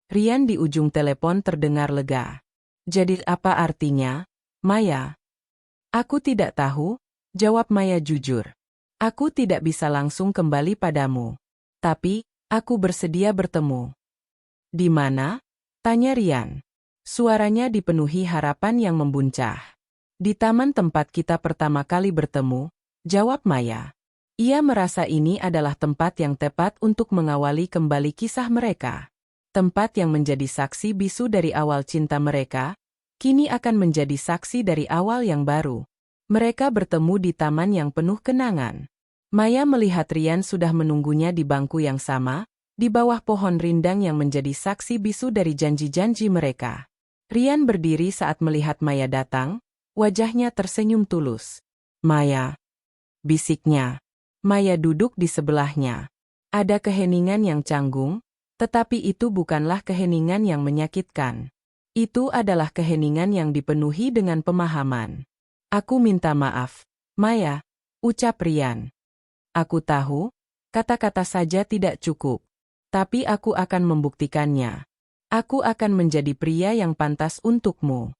Rian di ujung telepon terdengar lega. Jadi apa artinya, Maya? Aku tidak tahu, jawab Maya jujur. Aku tidak bisa langsung kembali padamu. Tapi, aku bersedia bertemu. Di mana? Tanya Rian. Suaranya dipenuhi harapan yang membuncah. Di taman tempat kita pertama kali bertemu, jawab Maya. Ia merasa ini adalah tempat yang tepat untuk mengawali kembali kisah mereka. Tempat yang menjadi saksi bisu dari awal cinta mereka, kini akan menjadi saksi dari awal yang baru. Mereka bertemu di taman yang penuh kenangan. Maya melihat Rian sudah menunggunya di bangku yang sama, di bawah pohon rindang yang menjadi saksi bisu dari janji-janji mereka. Rian berdiri saat melihat Maya datang, wajahnya tersenyum tulus. Maya, bisiknya. Maya duduk di sebelahnya. Ada keheningan yang canggung, tetapi itu bukanlah keheningan yang menyakitkan. Itu adalah keheningan yang dipenuhi dengan pemahaman. Aku minta maaf, Maya, ucap Rian. Aku tahu, kata-kata saja tidak cukup. Tapi aku akan membuktikannya. Aku akan menjadi pria yang pantas untukmu.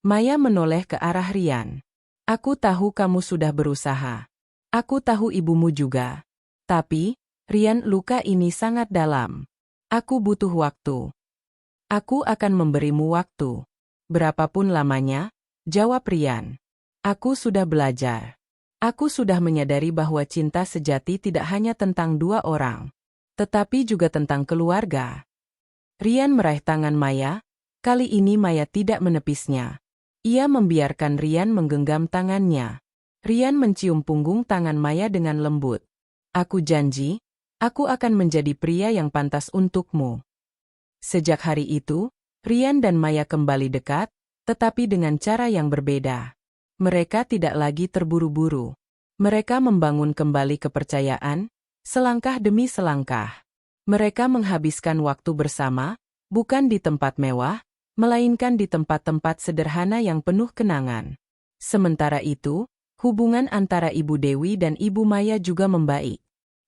Maya menoleh ke arah Rian. Aku tahu kamu sudah berusaha. Aku tahu ibumu juga. Tapi, Rian, luka ini sangat dalam. Aku butuh waktu. Aku akan memberimu waktu. Berapapun lamanya, jawab Rian. Aku sudah belajar. Aku sudah menyadari bahwa cinta sejati tidak hanya tentang dua orang, tetapi juga tentang keluarga. Rian meraih tangan Maya. Kali ini Maya tidak menepisnya. Ia membiarkan Rian menggenggam tangannya. Rian mencium punggung tangan Maya dengan lembut. Aku janji, aku akan menjadi pria yang pantas untukmu. Sejak hari itu, Rian dan Maya kembali dekat, tetapi dengan cara yang berbeda. Mereka tidak lagi terburu-buru. Mereka membangun kembali kepercayaan, selangkah demi selangkah. Mereka menghabiskan waktu bersama, bukan di tempat mewah, melainkan di tempat-tempat sederhana yang penuh kenangan. Sementara itu, hubungan antara Ibu Dewi dan Ibu Maya juga membaik.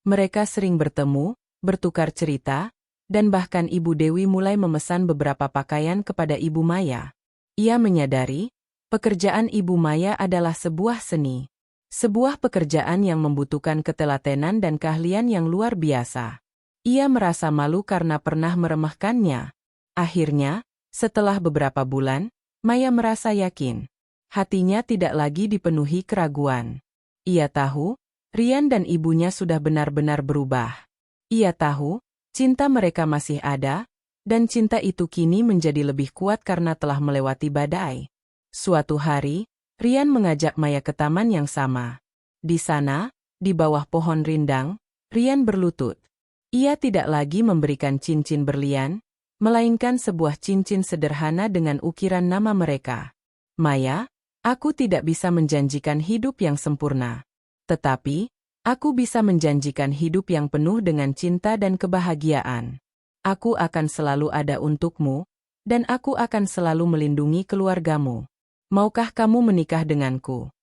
Mereka sering bertemu, bertukar cerita, dan bahkan Ibu Dewi mulai memesan beberapa pakaian kepada Ibu Maya. Ia menyadari, Pekerjaan Ibu Maya adalah sebuah seni. Sebuah pekerjaan yang membutuhkan ketelatenan dan keahlian yang luar biasa. Ia merasa malu karena pernah meremehkannya. Akhirnya, setelah beberapa bulan, Maya merasa yakin. Hatinya tidak lagi dipenuhi keraguan. Ia tahu, Rian dan ibunya sudah benar-benar berubah. Ia tahu, cinta mereka masih ada, dan cinta itu kini menjadi lebih kuat karena telah melewati badai. Suatu hari, Rian mengajak Maya ke taman yang sama. Di sana, di bawah pohon rindang, Rian berlutut. Ia tidak lagi memberikan cincin berlian, melainkan sebuah cincin sederhana dengan ukiran nama mereka. Maya, aku tidak bisa menjanjikan hidup yang sempurna. Tetapi, aku bisa menjanjikan hidup yang penuh dengan cinta dan kebahagiaan. Aku akan selalu ada untukmu, dan aku akan selalu melindungi keluargamu. Maukah kamu menikah denganku?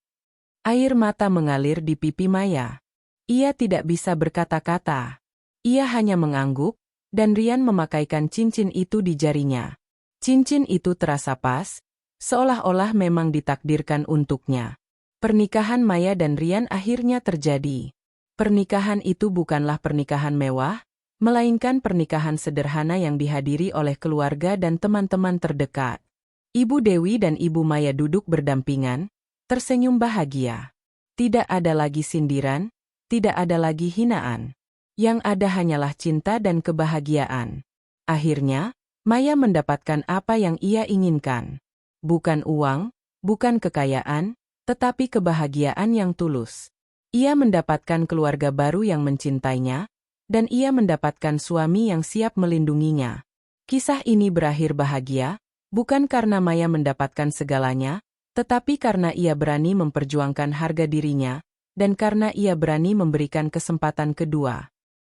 Air mata mengalir di pipi Maya. Ia tidak bisa berkata-kata. Ia hanya mengangguk, dan Rian memakaikan cincin itu di jarinya. Cincin itu terasa pas, seolah-olah memang ditakdirkan untuknya. Pernikahan Maya dan Rian akhirnya terjadi. Pernikahan itu bukanlah pernikahan mewah, melainkan pernikahan sederhana yang dihadiri oleh keluarga dan teman-teman terdekat. Ibu Dewi dan Ibu Maya duduk berdampingan, tersenyum bahagia. Tidak ada lagi sindiran, tidak ada lagi hinaan. Yang ada hanyalah cinta dan kebahagiaan. Akhirnya, Maya mendapatkan apa yang ia inginkan. Bukan uang, bukan kekayaan, tetapi kebahagiaan yang tulus. Ia mendapatkan keluarga baru yang mencintainya, dan ia mendapatkan suami yang siap melindunginya. Kisah ini berakhir bahagia, bukan karena Maya mendapatkan segalanya, tetapi karena ia berani memperjuangkan harga dirinya, dan karena ia berani memberikan kesempatan kedua.